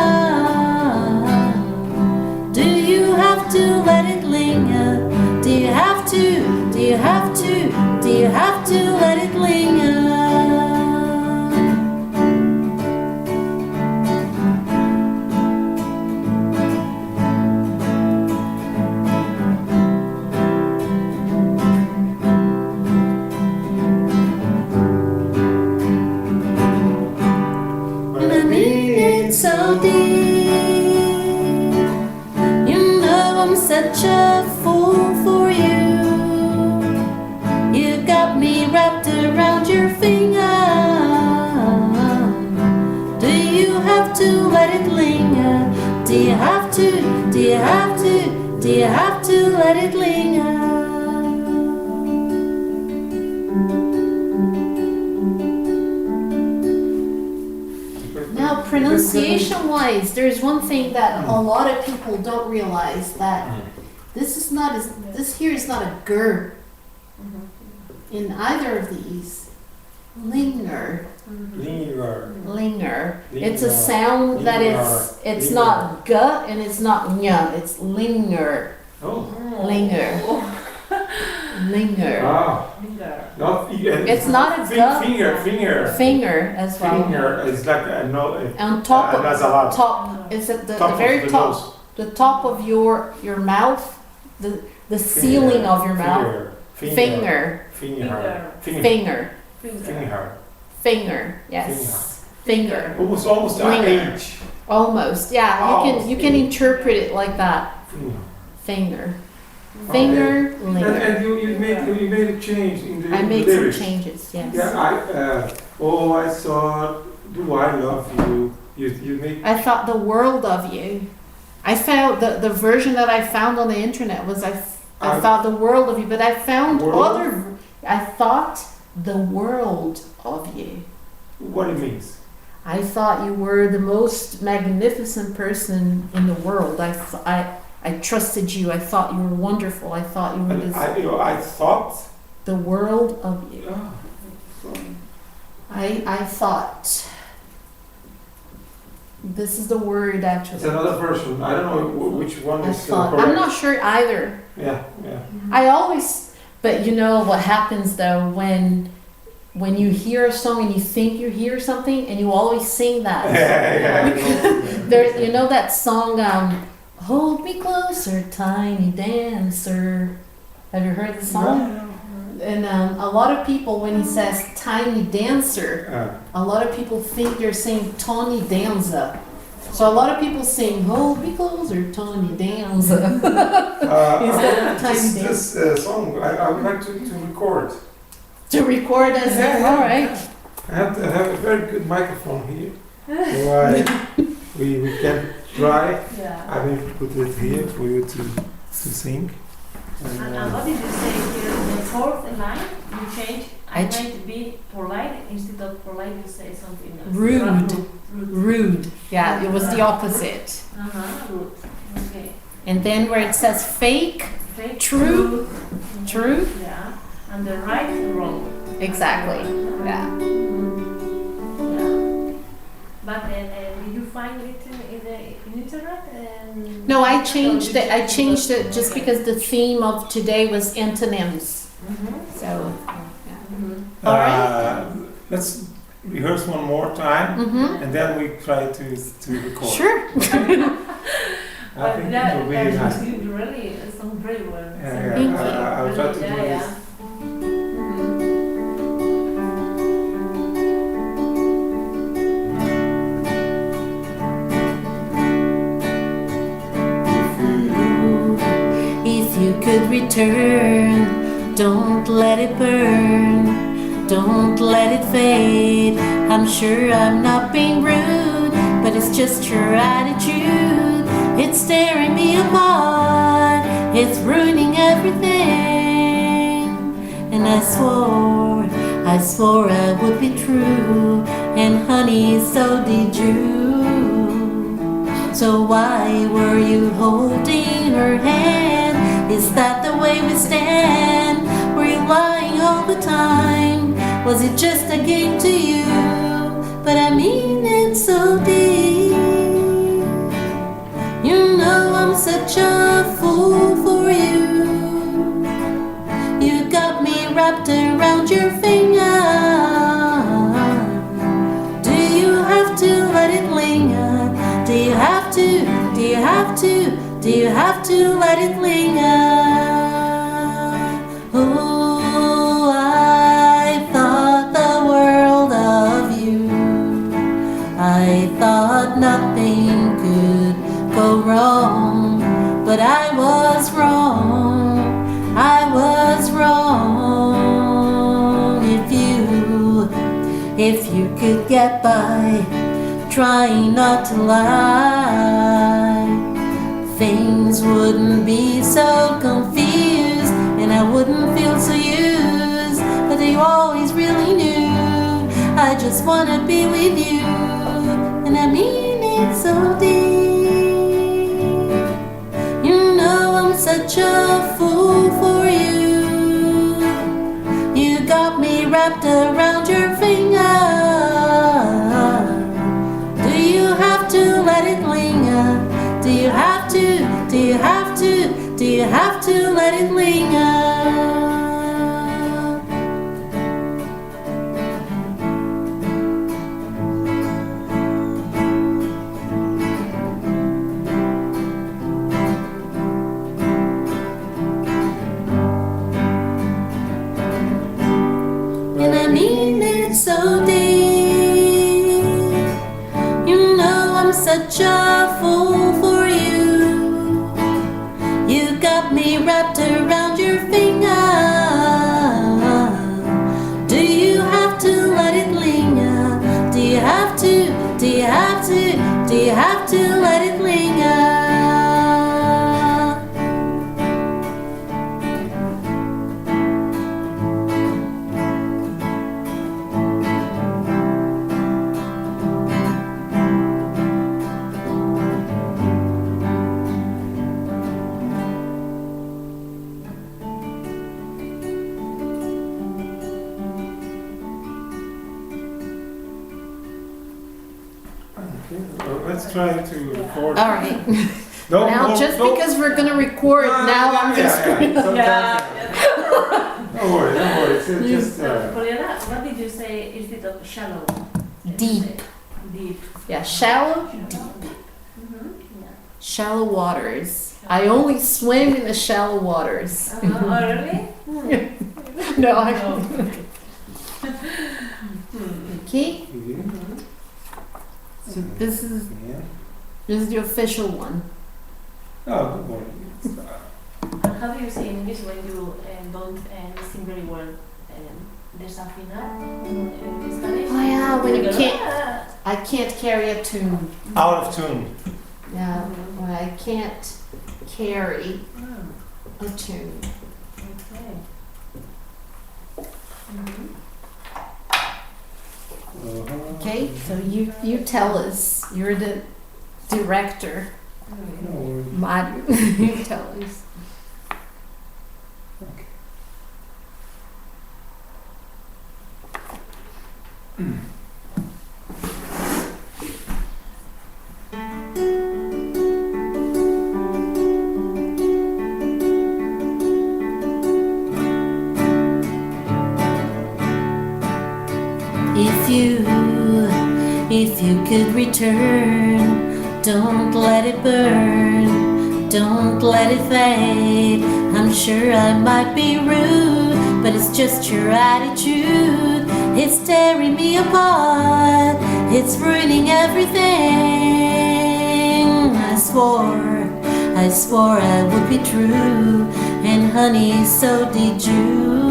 Do you have to let it linger? Do you have to? Do you have to? Do you have to let it linger? And I mean it so deep. You know I'm such a fool for you. You got me wrapped around your finger. Do you have to let it linger? Do you have to? Do you have to? Do you have to let it linger? Now pronunciation wise, there's one thing that a lot of people don't realize that this is not as, this here is not a gur in either of these. Linger. Linger. Linger. It's a Linger. sound that it's Linger. not g and it's not nya. It's linger. Oh. Linger. Linger. Ah. Finger. Not It's not a gu. Finger. Finger as well. Finger is like a no. On top of That's a lot. top. It's at the, Top the of very the top. nose. The top of your mouth. The ceiling of your mouth. Finger. Finger. Finger. Finger. Finger. Finger. Yes. Finger. Almost Linger. H. Almost. Yeah. Oh. You can interpret it like that. Finger. Finger. Finger. Linger. And you made a change in the I made lyrics. some changes. Yes. Yeah, I saw, do I love you? You make, I thought the world of you. I found the version that I found on the internet was I thought the world of you, but I found World? I thought the world of you. what it means. I thought you were the most magnificent person in the world. I trusted you. I thought you were wonderful. I thought you were this, I thought, the world of you. yeah, I thought. This is the word actually. it's another version. I don't know which one I is thought. correct. I'm not sure either. Yeah. I always, but you know what happens though when you hear a song and you think you hear something and you always sing that. There, you know that song, "Hold Me Closer, Tiny Dancer." Have you heard the song? And a lot of people, when he says "tiny dancer," a lot of people think they're saying "Tony Danza." So a lot of people sing "Hold Me Closer, Tony Danza." Instead of "Tiny Dancer." This song, I would like to record. To record as all right. I have a very good microphone here. So we can try. Yeah. I will put it here for you to sing. And what did you say here? The fourth line, you change. I I meant to be polite. Instead of polite, you say something else. Rude. Rude. Rude. Yeah, it was the opposite. Rude. Okay. And then where it says fake, Fake. True. Mhm. True. Yeah. And the right and wrong. exactly. Yeah. Yeah. But did you find it in the internet? No, I changed it. I changed it just because the theme of today was antonyms. So, yeah. All right. Let's rehearse one more time, Mm-hmm. and then we try to record. Sure. I think it will be nice. You really sound very well. Yeah, Thank you. I'll try to do Yeah, this. If you could return, don't let it burn, don't let it fade. I'm sure I'm not being rude, but it's just your attitude. It's tearing me apart, it's ruining everything. And I swore I would be true, and honey, so did you. So why were you holding her hand? Is that the way we stand? Were you lying all the time? Was it just a game to you? But I mean it so deep. You know I'm such a fool for you. You got me wrapped around your finger. Do you have to let it linger? Do you have to, do you have to, do you have to let it linger? Oh, I thought the world of you. I thought nothing could go wrong, but I was wrong, I was wrong. If you could get by, trying not to lie, things wouldn't be so confused, and I wouldn't feel so used. But you always really knew I just wanna be with you, and I mean it so deep. You know I'm such a fool for you. You got me wrapped around your finger. Do you have to let it linger? Do you have to? Do you have to? Do you have to let it linger? And I mean it so deep. You know I'm such a fool for you. You got me wrapped around your finger. Do you have to let it linger? Do you have to? Do you have to? Do you have to let it linger? Okay, well, let's try to record. All right. No, Now, no, just no. because we're gonna record, now I'm just. Sometimes- Don't worry, don't worry. It's just. Juliana, what did you say instead of shallow? Deep. Deep. Yeah, shallow, Mm-hmm. Yeah. shallow waters. I only swim in the shallow waters. Uh-huh. Oh, really? No, I No. Okay, Mhm. so this is Yeah. the official one. Oh, don't worry. And how do you say in English when you don't sing very well? Desafinar in Spanish? Oh yeah, when you Like, can't, "Ah." I can't carry a tune. Out of tune. Yeah, when I can't carry Ah, a tune. okay. Mhm. Okay, so you tell us. You're the director. No worries. Mario, you tell us. If you could return, don't let it burn, don't let it fade. I'm sure I might be rude, but it's just your attitude. It's tearing me apart, it's ruining everything. I swore I would be true, and honey, so did you.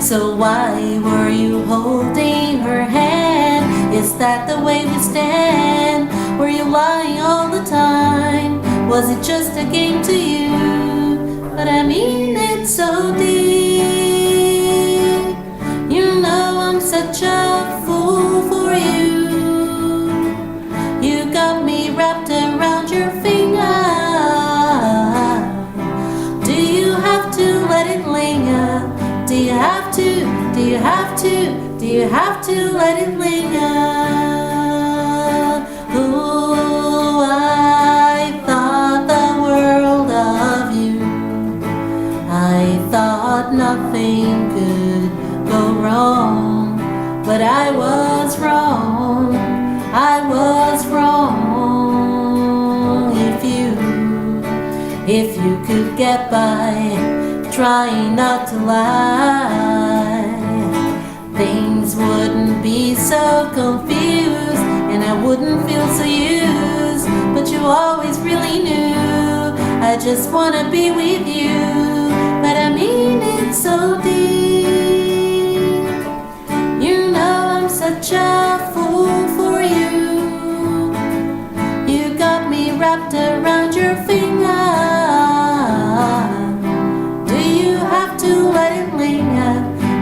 So why were you holding her hand? Is that the way we stand? Were you lying all the time? Was it just a game to you? But I mean it so deep. You know I'm such a fool for you. You got me wrapped around your finger. Do you have to let it linger? Do you have to? Do you have to? Do you have to let it linger? Oh, I thought the world of you. I thought nothing could go wrong, but I was wrong. I was wrong. If you could get by trying not to lie, things wouldn't be so confused, and I wouldn't feel so used. But you always really knew I just wanna be with you. But I mean it so deep. You know I'm such a fool for you. You got me wrapped around your finger. Do you have to let it linger?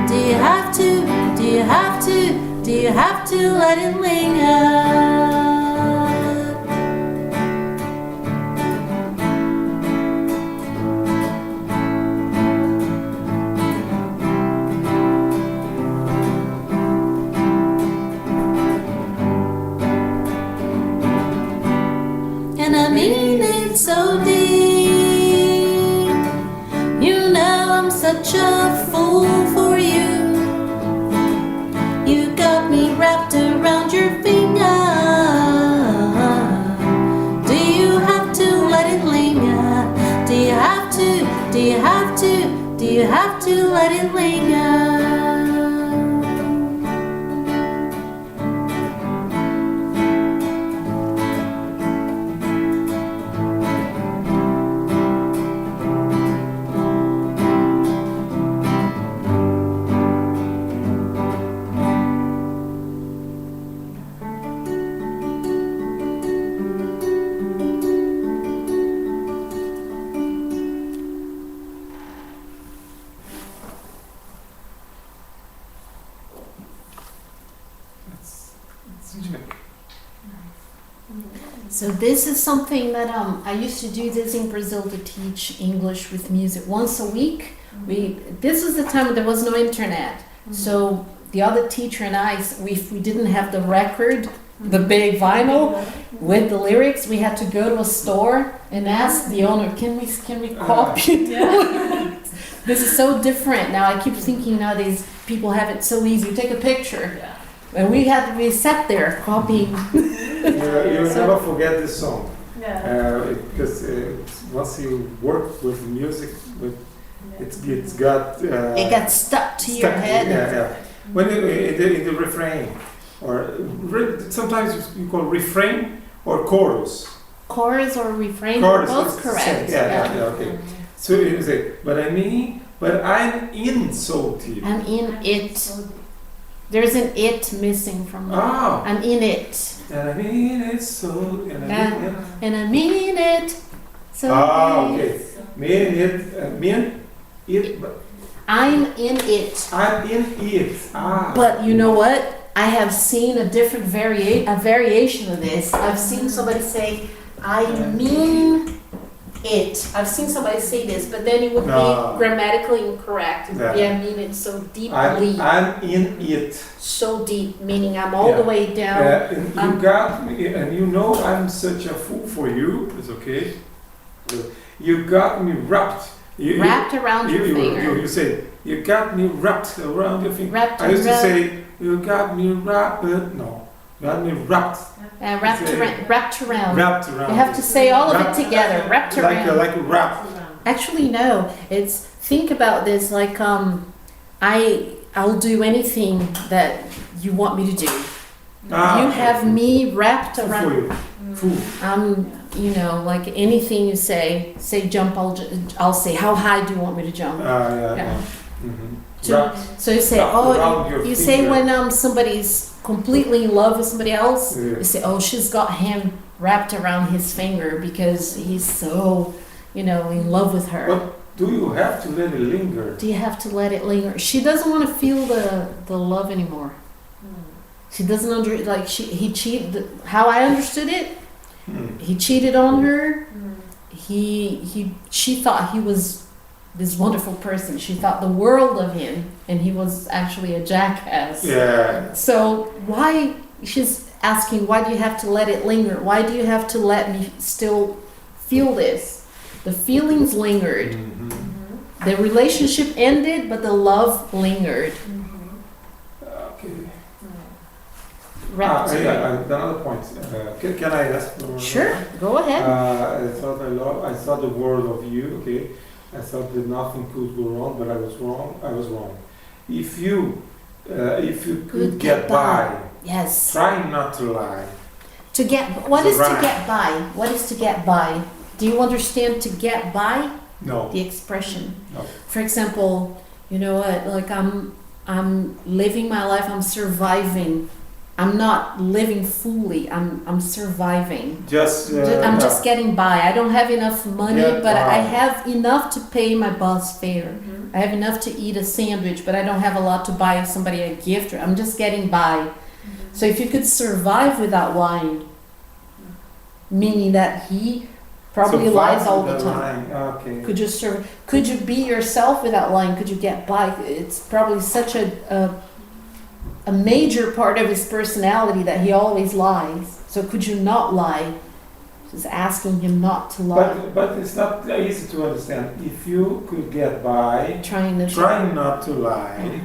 Do you have to? Do you have to? Do you have to let it linger? such a fool for you. You got me wrapped around your finger. Do you have to let it linger? Do you have to? Do you have to? Do you have to let it linger? It's unique. So this is something that I used to do this in Brazil to teach English with music once a week. This was the time when there was no internet. So the other teacher and I, if we didn't have the record, the big vinyl with the lyrics, we had to go to a store and ask the owner, can we copy the lyrics? This is so different now. I keep thinking nowadays people have it so easy. You take a picture, and we sat there copying. You'll never forget this song. Yeah. Because once you work with music, it's got It got stuck to your head. Yeah. When in the refrain, or sometimes you call refrain or chorus. Chorus or refrain, Chorus both is correct. yeah, okay. So you say, but I'm in so deep. I'm in it. There's an it missing from that. Ah, I'm in it. and I mean it so. And I mean it. And I mean it. So Okay. Mean it, but I'm in it. I'm in it. But you know what? I have seen a different variation of this. I've seen somebody say, I mean it. I've seen somebody say this, but then it would No. be grammatically incorrect. It would be, I mean it so deeply. I'm in it. So deep, meaning I'm all the way down. And you got me, and you know I'm such a fool for you. It's okay. You got me wrapped. Wrapped around your finger. You say, you got me wrapped around your finger. Wrapped I used to around- say, you got me wrapped. No, you got me wrapped. Wrapped Say- around. Wrapped around. Wrapped around. You have to say all of Wrapped- it together. Wrapped around. Like a wrap. Actually, no. It's think about this. Like I'll do anything that you want me to do. You have me wrapped Fool for around. you. Fool. You know, like anything you say jump. I'll say how high do you want me to jump? Yeah. To- Wrapped. So you say, Wrapped around your you say finger. when somebody's completely in love with somebody else, Yeah. you say, oh, she's got him wrapped around his finger because he's so, in love with her. But do you have to let it linger? Do you have to let it linger? She doesn't want to feel the love anymore. She doesn't he cheated. How I understood it, he cheated on her. She thought he was this wonderful person. She thought the world of him, and he was actually a jackass. Yeah. So she's asking, why do you have to let it linger? Why do you have to let me still feel this? The feelings lingered. The relationship ended, but the love lingered. Okay. Wrapped. Another point. Can I ask? Sure, go ahead. I thought the world of you. Okay. I thought that nothing could go wrong, but I was wrong. If you could get by, Yes. trying not to lie. What is to Right. get by? What is to get by? Do you understand to get by? No. The expression. No. For example, you know what? Like I'm living my life. I'm surviving. I'm not living fully. I'm surviving. I'm just getting by. I don't have enough money, Get but I by. have enough to pay my bus fare. I have enough to eat a sandwich, but I don't have a lot to buy somebody a gift. I'm just getting by. So if you could survive without lying, meaning that he probably lies all the time. Okay. Could you be yourself without lying? Could you get by? It's probably such a major part of his personality that he always lies. So could you not lie? So is asking him not to lie. But it's not easy to understand. If you could get by trying not to lie,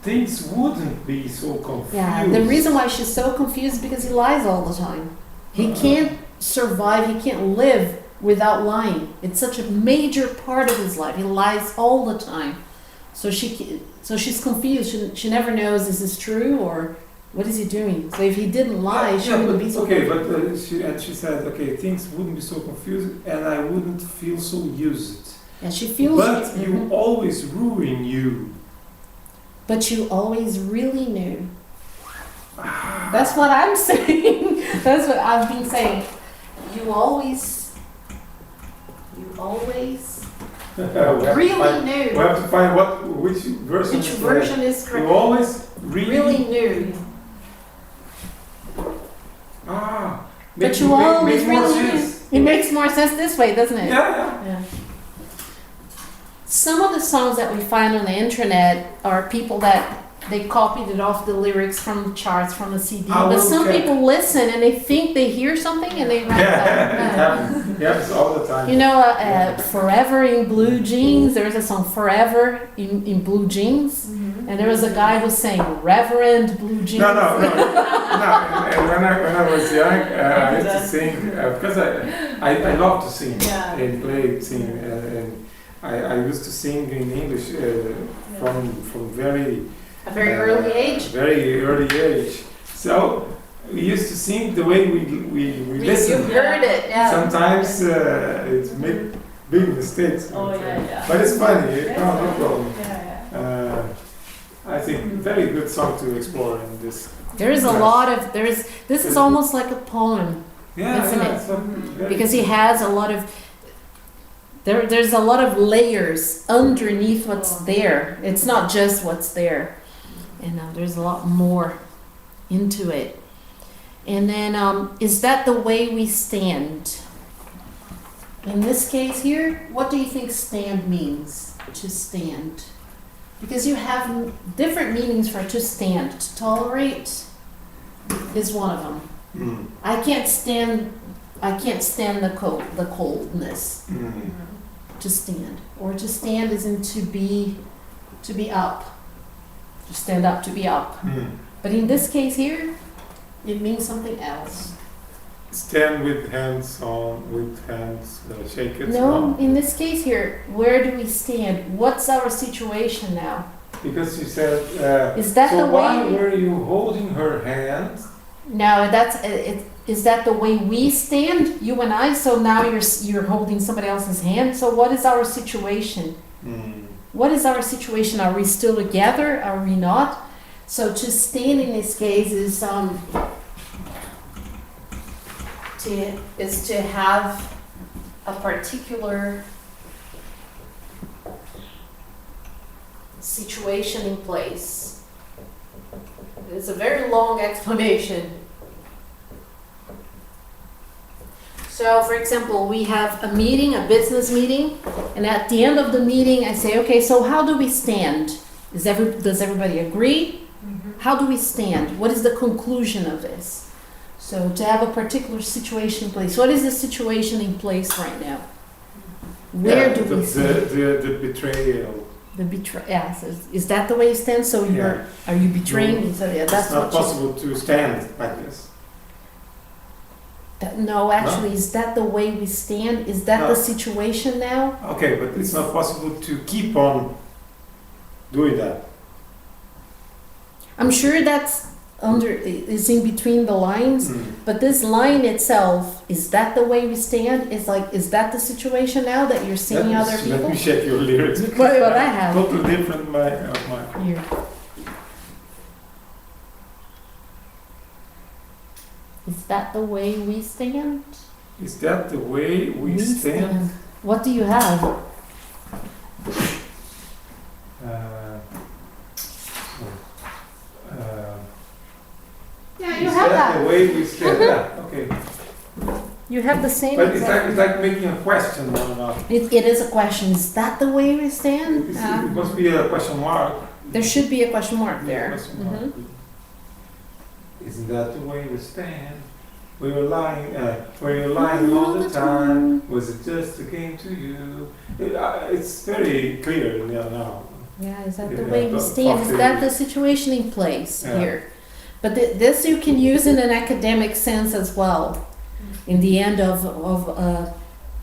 things wouldn't be so confused. Yeah, the reason why she's so confused is because he lies all the time. He can't survive, he can't live without lying. It's such a major part of his life. He lies all the time. So she's confused. She never knows, is this true or what is he doing? So if he didn't lie, she wouldn't be so okay, confused. but she said, okay, things wouldn't be so confused and I wouldn't feel so used. Yeah, she feels But you always ruin you. But you always really knew. That's what I'm saying. That's what I've been saying. You always We have to really find- knew. We have to find which version Which is version is correct. correct? You always Really knew. Ah, But you always makes more really knew. sense. It makes more sense this way, doesn't it? Yeah, Yeah. Some of the songs that we find on the internet are people that they copied it off the lyrics from the charts from the CD. I But will some check. people listen and they think they hear something and they write yeah. It that. happens. It happens all the time. You know, Forever in Blue Jeans. There was a song Forever in Blue Jeans. And there was a guy who sang Reverend Blue Jeans. No. And when I was young, I used to sing because I love to sing Yeah. and sing, and I used to sing in English from A very early age. Very early age. So we used to sing the way we listen. You heard it, yeah. Sometimes it's make big mistakes. Oh, yeah. But it's funny. No problem. Yeah. I think very good song to explore in this. There is a lot of this is almost like a poem Yeah, Isn't it? it's a very- because he has a lot of there's a lot of layers underneath what's there. It's not just what's there, and there's a lot more into it. And then is that the way we stand? In this case here, what do you think stand means? To stand. Because you have different meanings for to stand. To tolerate is one of them. Mm. I can't stand the coldness. Mm. To stand, or to stand isn't to be up. To stand up, to be up. Mm. But in this case here, it means something else. Stand with hands shake it. No, in this case here, where do we stand? What's our situation now? Because she said. Is that so the why way? were you holding her hand? No, that's is that the way we stand, you and I? So now you're holding somebody else's hand. So what is our situation? Mm. What is our situation? Are we still together? Are we not? So to stand in this case is to have a particular situation in place. It's a very long explanation. So, for example, we have a meeting, a business meeting, and at the end of the meeting, I say, okay, so how do we stand? Does everybody agree? How do we stand? What is the conclusion of this? So, to have a particular situation in place. What is the situation in place right now? Where do we stand? The betrayal. The betray. Yeah. So is that the way you stand? So are you betraying? No, So yeah, that's it's not what you. possible to stand like this. No, actually, is that the way we stand? Is that No. the situation now? Okay, but it's not possible to keep on doing that. I'm sure that's is in between the lines, Mm. but this line itself, is that the way we stand? Is that the situation now that you're seeing other Let people? me check your lyrics. What I have. Totally different my. Here. Is that the way we stand? Is that the way we stand? What do you have? Yeah, you Is have that the that. way we stand? Yeah, okay. You have the same But it's exact. like making a question or not. It is a question. Is that the way we stand? It must be a question mark. There should be a question mark there. Question mark. Mhm. Isn't that the way we stand? We were lying all the time. Was it just a game to you? It's very clear now. Yeah, is that the Yeah, way we but stand? Is fuck that it. the situation in place Yeah. here? But this you can use in an academic sense as well. In the end of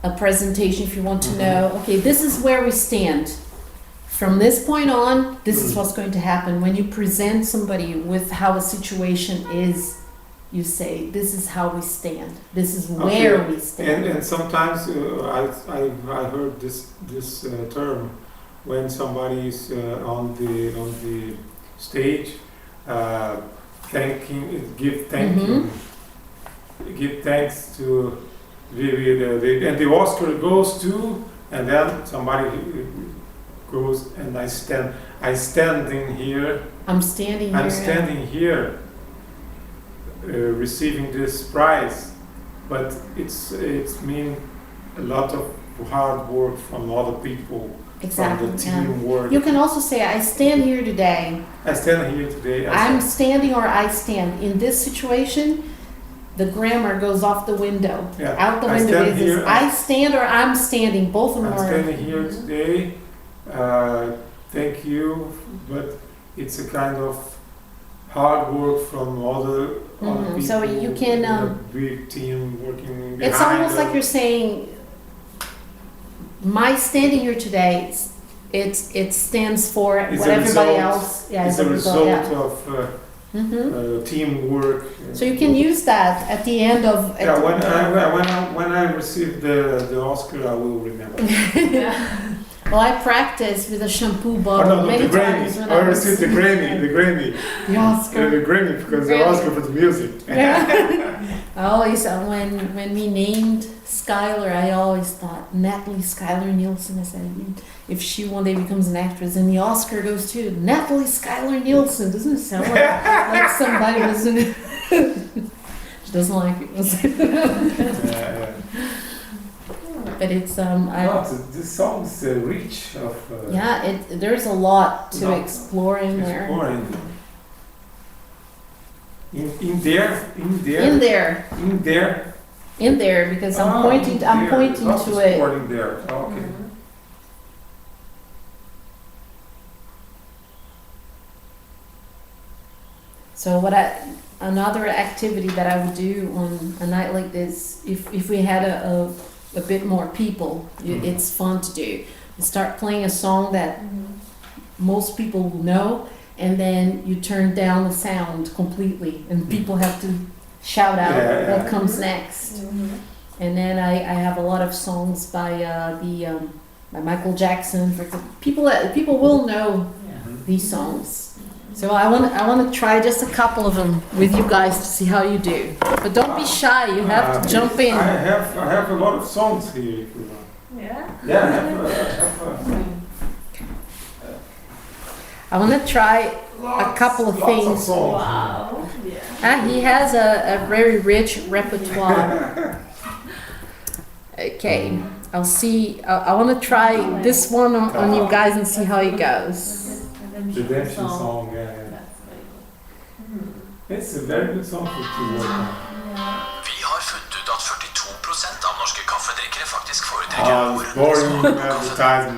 a presentation, if you want to Mhm. know, okay, this is where we stand. From this point on, this is Mm. what's going to happen. When you present somebody with how a situation is, you say, this is how we stand. This is where we stand. And sometimes I heard this term when somebody is on the stage Mhm. give thanks to and the Oscar goes to, and then somebody goes and I'm standing here. I'm standing here. I'm standing here receiving this prize, but it's mean a lot of hard work from other people, Exactly. from the yeah. teamwork. You can also say, I stand here today. I stand here today. I'm standing or I stand. In this situation, the grammar goes off the window. Yeah, Out the I window stand is here, I stand or I'm standing. Both of them I'm are. standing here today. Thank you, but it's a kind of hard work from other people. So you can, a big team working behind It's almost them. like you're saying, my standing here today, it stands for It's what a everybody result. else. Yeah, It's a result yeah. of Mhm. teamwork. So you can use that at the end of. Yeah, when I receive the Oscar, I will remember. Well, I practiced with a shampoo Oh bottle no, many the times. Grammy. When I was- received the Grammy. The Oscar. The Grammy because the Really? Oscar for the music. Yeah. I always, when we named Skylar, I always thought Natalie Skylar Nielsen. I said, if she one day becomes an actress, and the Oscar goes to Natalie Skylar Nielsen, doesn't it sound like somebody was in it? She doesn't like it. Yeah. But it's No, this song's rich of. yeah, there's a lot to Lot. explore in there. Exploring. In there. In there, because I'm pointing Lots to of it. exploring there. Oh, okay. So another activity that I would do on a night like this, if we had a bit more people, it's fun to do. Start playing a song that most people will know, and then you turn down the sound completely, and people have to shout out Yeah. what comes next. And then I have a lot of songs by by Michael Jackson. For people will know these songs. So I want to try just a couple of them with you guys to see how you do. But don't be shy. You have to jump in. I have a lot of songs here. If you want. Yeah. Yeah, I have I want to try a couple of lots things. Of songs. Wow. Yeah. He has a very rich repertoire. Okay, I'll see. I want to try this one on you guys and see how it goes. Redemption song, yeah. That's very good. It's a very good song to work on. Vi har funnet ut at 42% av norske kaffedrikkere faktisk foretrekker It's boring advertising.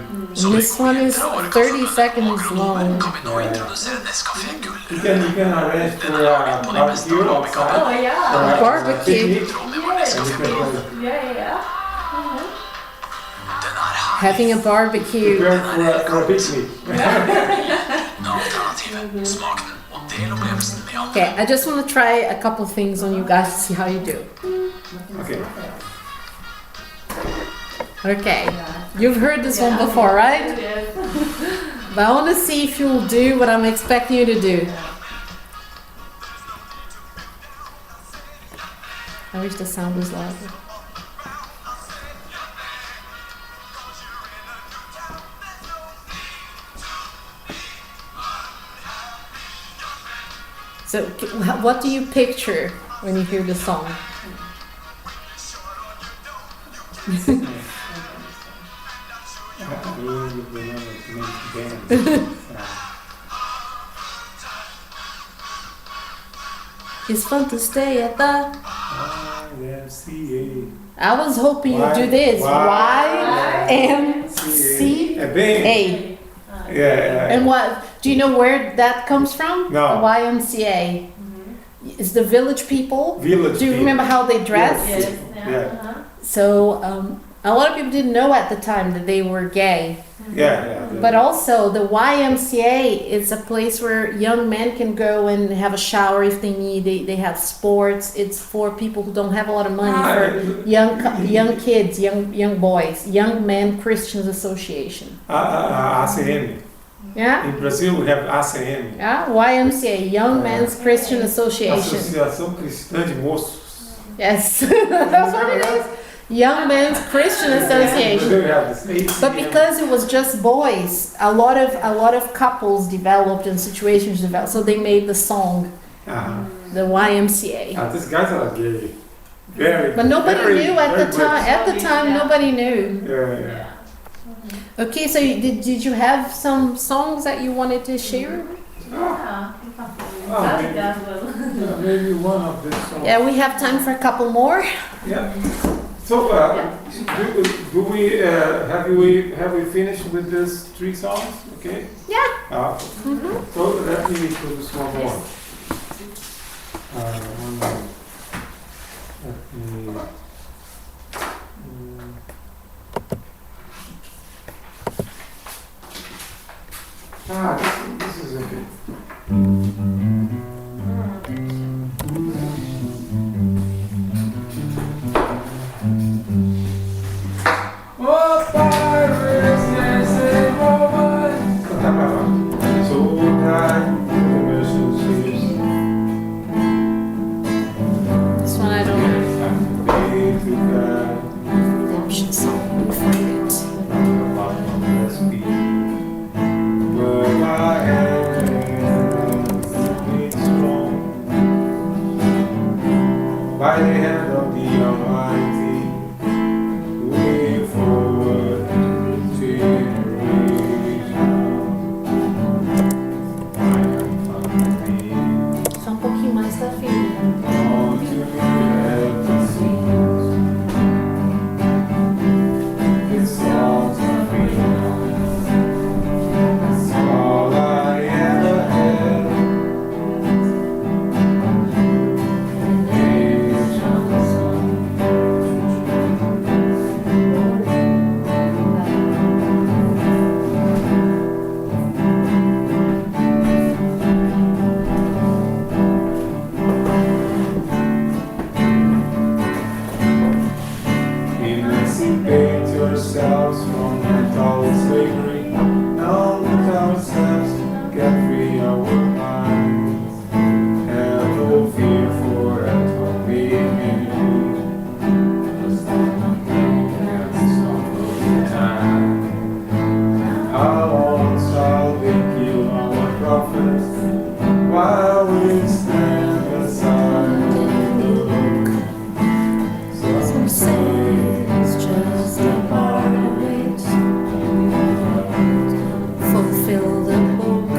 This one is 30 seconds long. Kan vi nå introdusere Nescafé Gull? You can arrange for a barbecue outside. Oh yeah. or a Barbecue. picnic, Tråd med and Nescafé you can Gull. Yeah. Den er herlig. Having a barbecue. prepare for a picnic. Alternativet. Smak den og del opplevelsen med andre. Okay, I just want to try a couple of things on you guys to see how you do. Okay. Okay, you've heard this one before, right? Yes. But I want to see if you'll do what I'm expecting you to do. I wish the sound was louder. So, what do you picture when you hear the song? It's fun to stay at the YMCA. I was hoping you'd do this. YMCA. Bem. Yeah. And what? Do you know where that comes from? No. The YMCA. It's the village people. Village. Do you remember how they dress? Yes. Yes. Yeah. So a lot of people didn't know at the time that they were gay. Yeah. But also the YMCA is a place where young men can go and have a shower if they need. They have sports. It's for people who don't have a lot of money. For young kids, young boys, Young Men Christians Association. ACM. Yeah. In Brazil, we have ACM. Yeah, YMCA, Young Men's Christian Association. Associação Cristã de Moços. Yes, that's what it is. Young Men's Christian Association. We have this ACM. But because it was just boys, a lot of couples developed and situations developed. So they made the song, the YMCA. These guys are gay. Very. But nobody knew at the very time. At the time, nobody knew. Yeah. Okay, so did you have some songs that you wanted to share? Yeah. Maybe one of these songs. Yeah, we have time for a couple more. Yeah. So, do we have we finished with these 3 songs? Okay. Yeah. So let me introduce one more. One more. Let me. This is okay. Oh, pirates, there's a woman. So high, commercial ships. This one I don't know. Way to God. Redemption song. Let me find it. But my hands beat strong by the hand of the Almighty. We forward to generation. I am hungry. Só pouquinho mais da filha. All to have the seas. This song's a freedom. It's all I ever had. Age of the sun. Emancipate yourselves from mental slavery. Now let ourselves get free our minds. Have no fear for atomic energy. Against all the time. How long shall they kill our prophets while we stand aside and look? Some say It's just a part of it. Fulfill the book.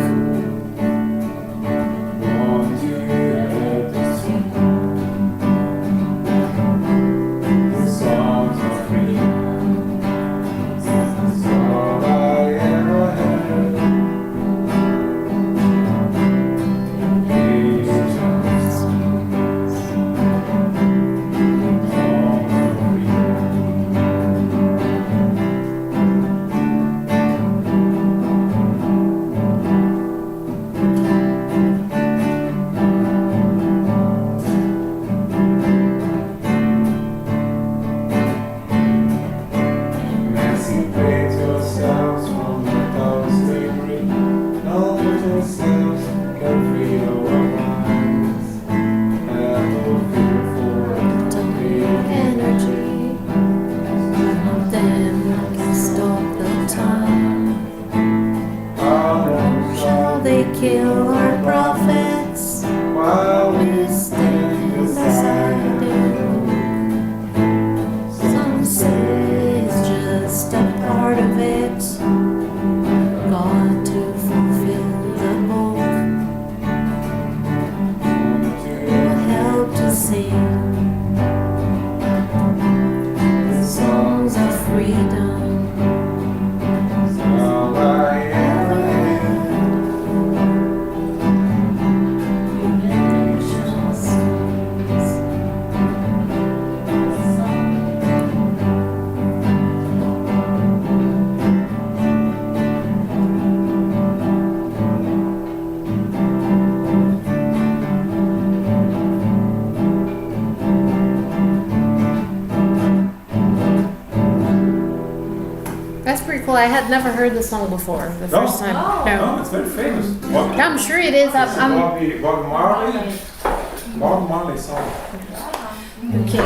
freedom. All I ever had. That's pretty cool. I had never heard the song before. The No? first time. Oh. No. No, it's very famous. Yeah, I'm sure it is. It's a I'm Bob Marley song. okay.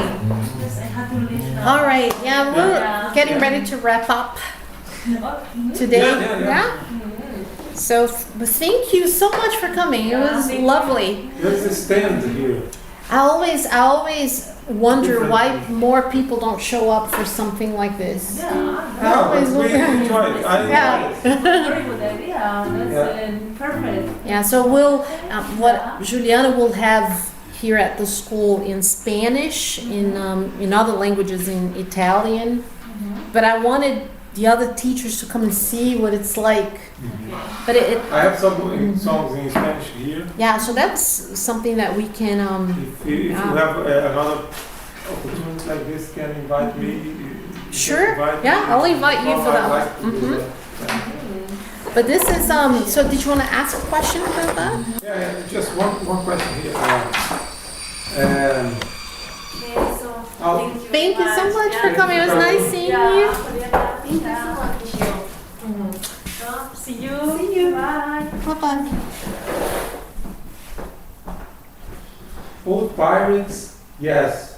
Yes, I have to listen. All right. Yeah, we're Yeah. getting ready to wrap up today. Yeah. So, but thank you so much for coming. It was Thank you. lovely. There's a stand here. I always wonder why more people don't show up for something like this. Yeah, No, always but we look- enjoy it. I Yeah. enjoy it. very good idea. That's Yeah. perfect. Yeah. So we'll what Juliana will have here at the school in Spanish, in other languages, in Italian. But I wanted the other teachers to come and see what it's like. But it I have some songs in Spanish here. yeah. So that's something that we can If you have another opportunity like this, can invite me. You Sure. can invite Yeah, me. I'll invite you for I'd that. like to do Mhm. that. But this is so did you want to ask a question about that? Yeah, just one question here. Okay, so I'll- Thank you so much for coming. It was nice seeing you. Thank you so much. See you. See you. Bye. Bye bye. Old pirates, yes.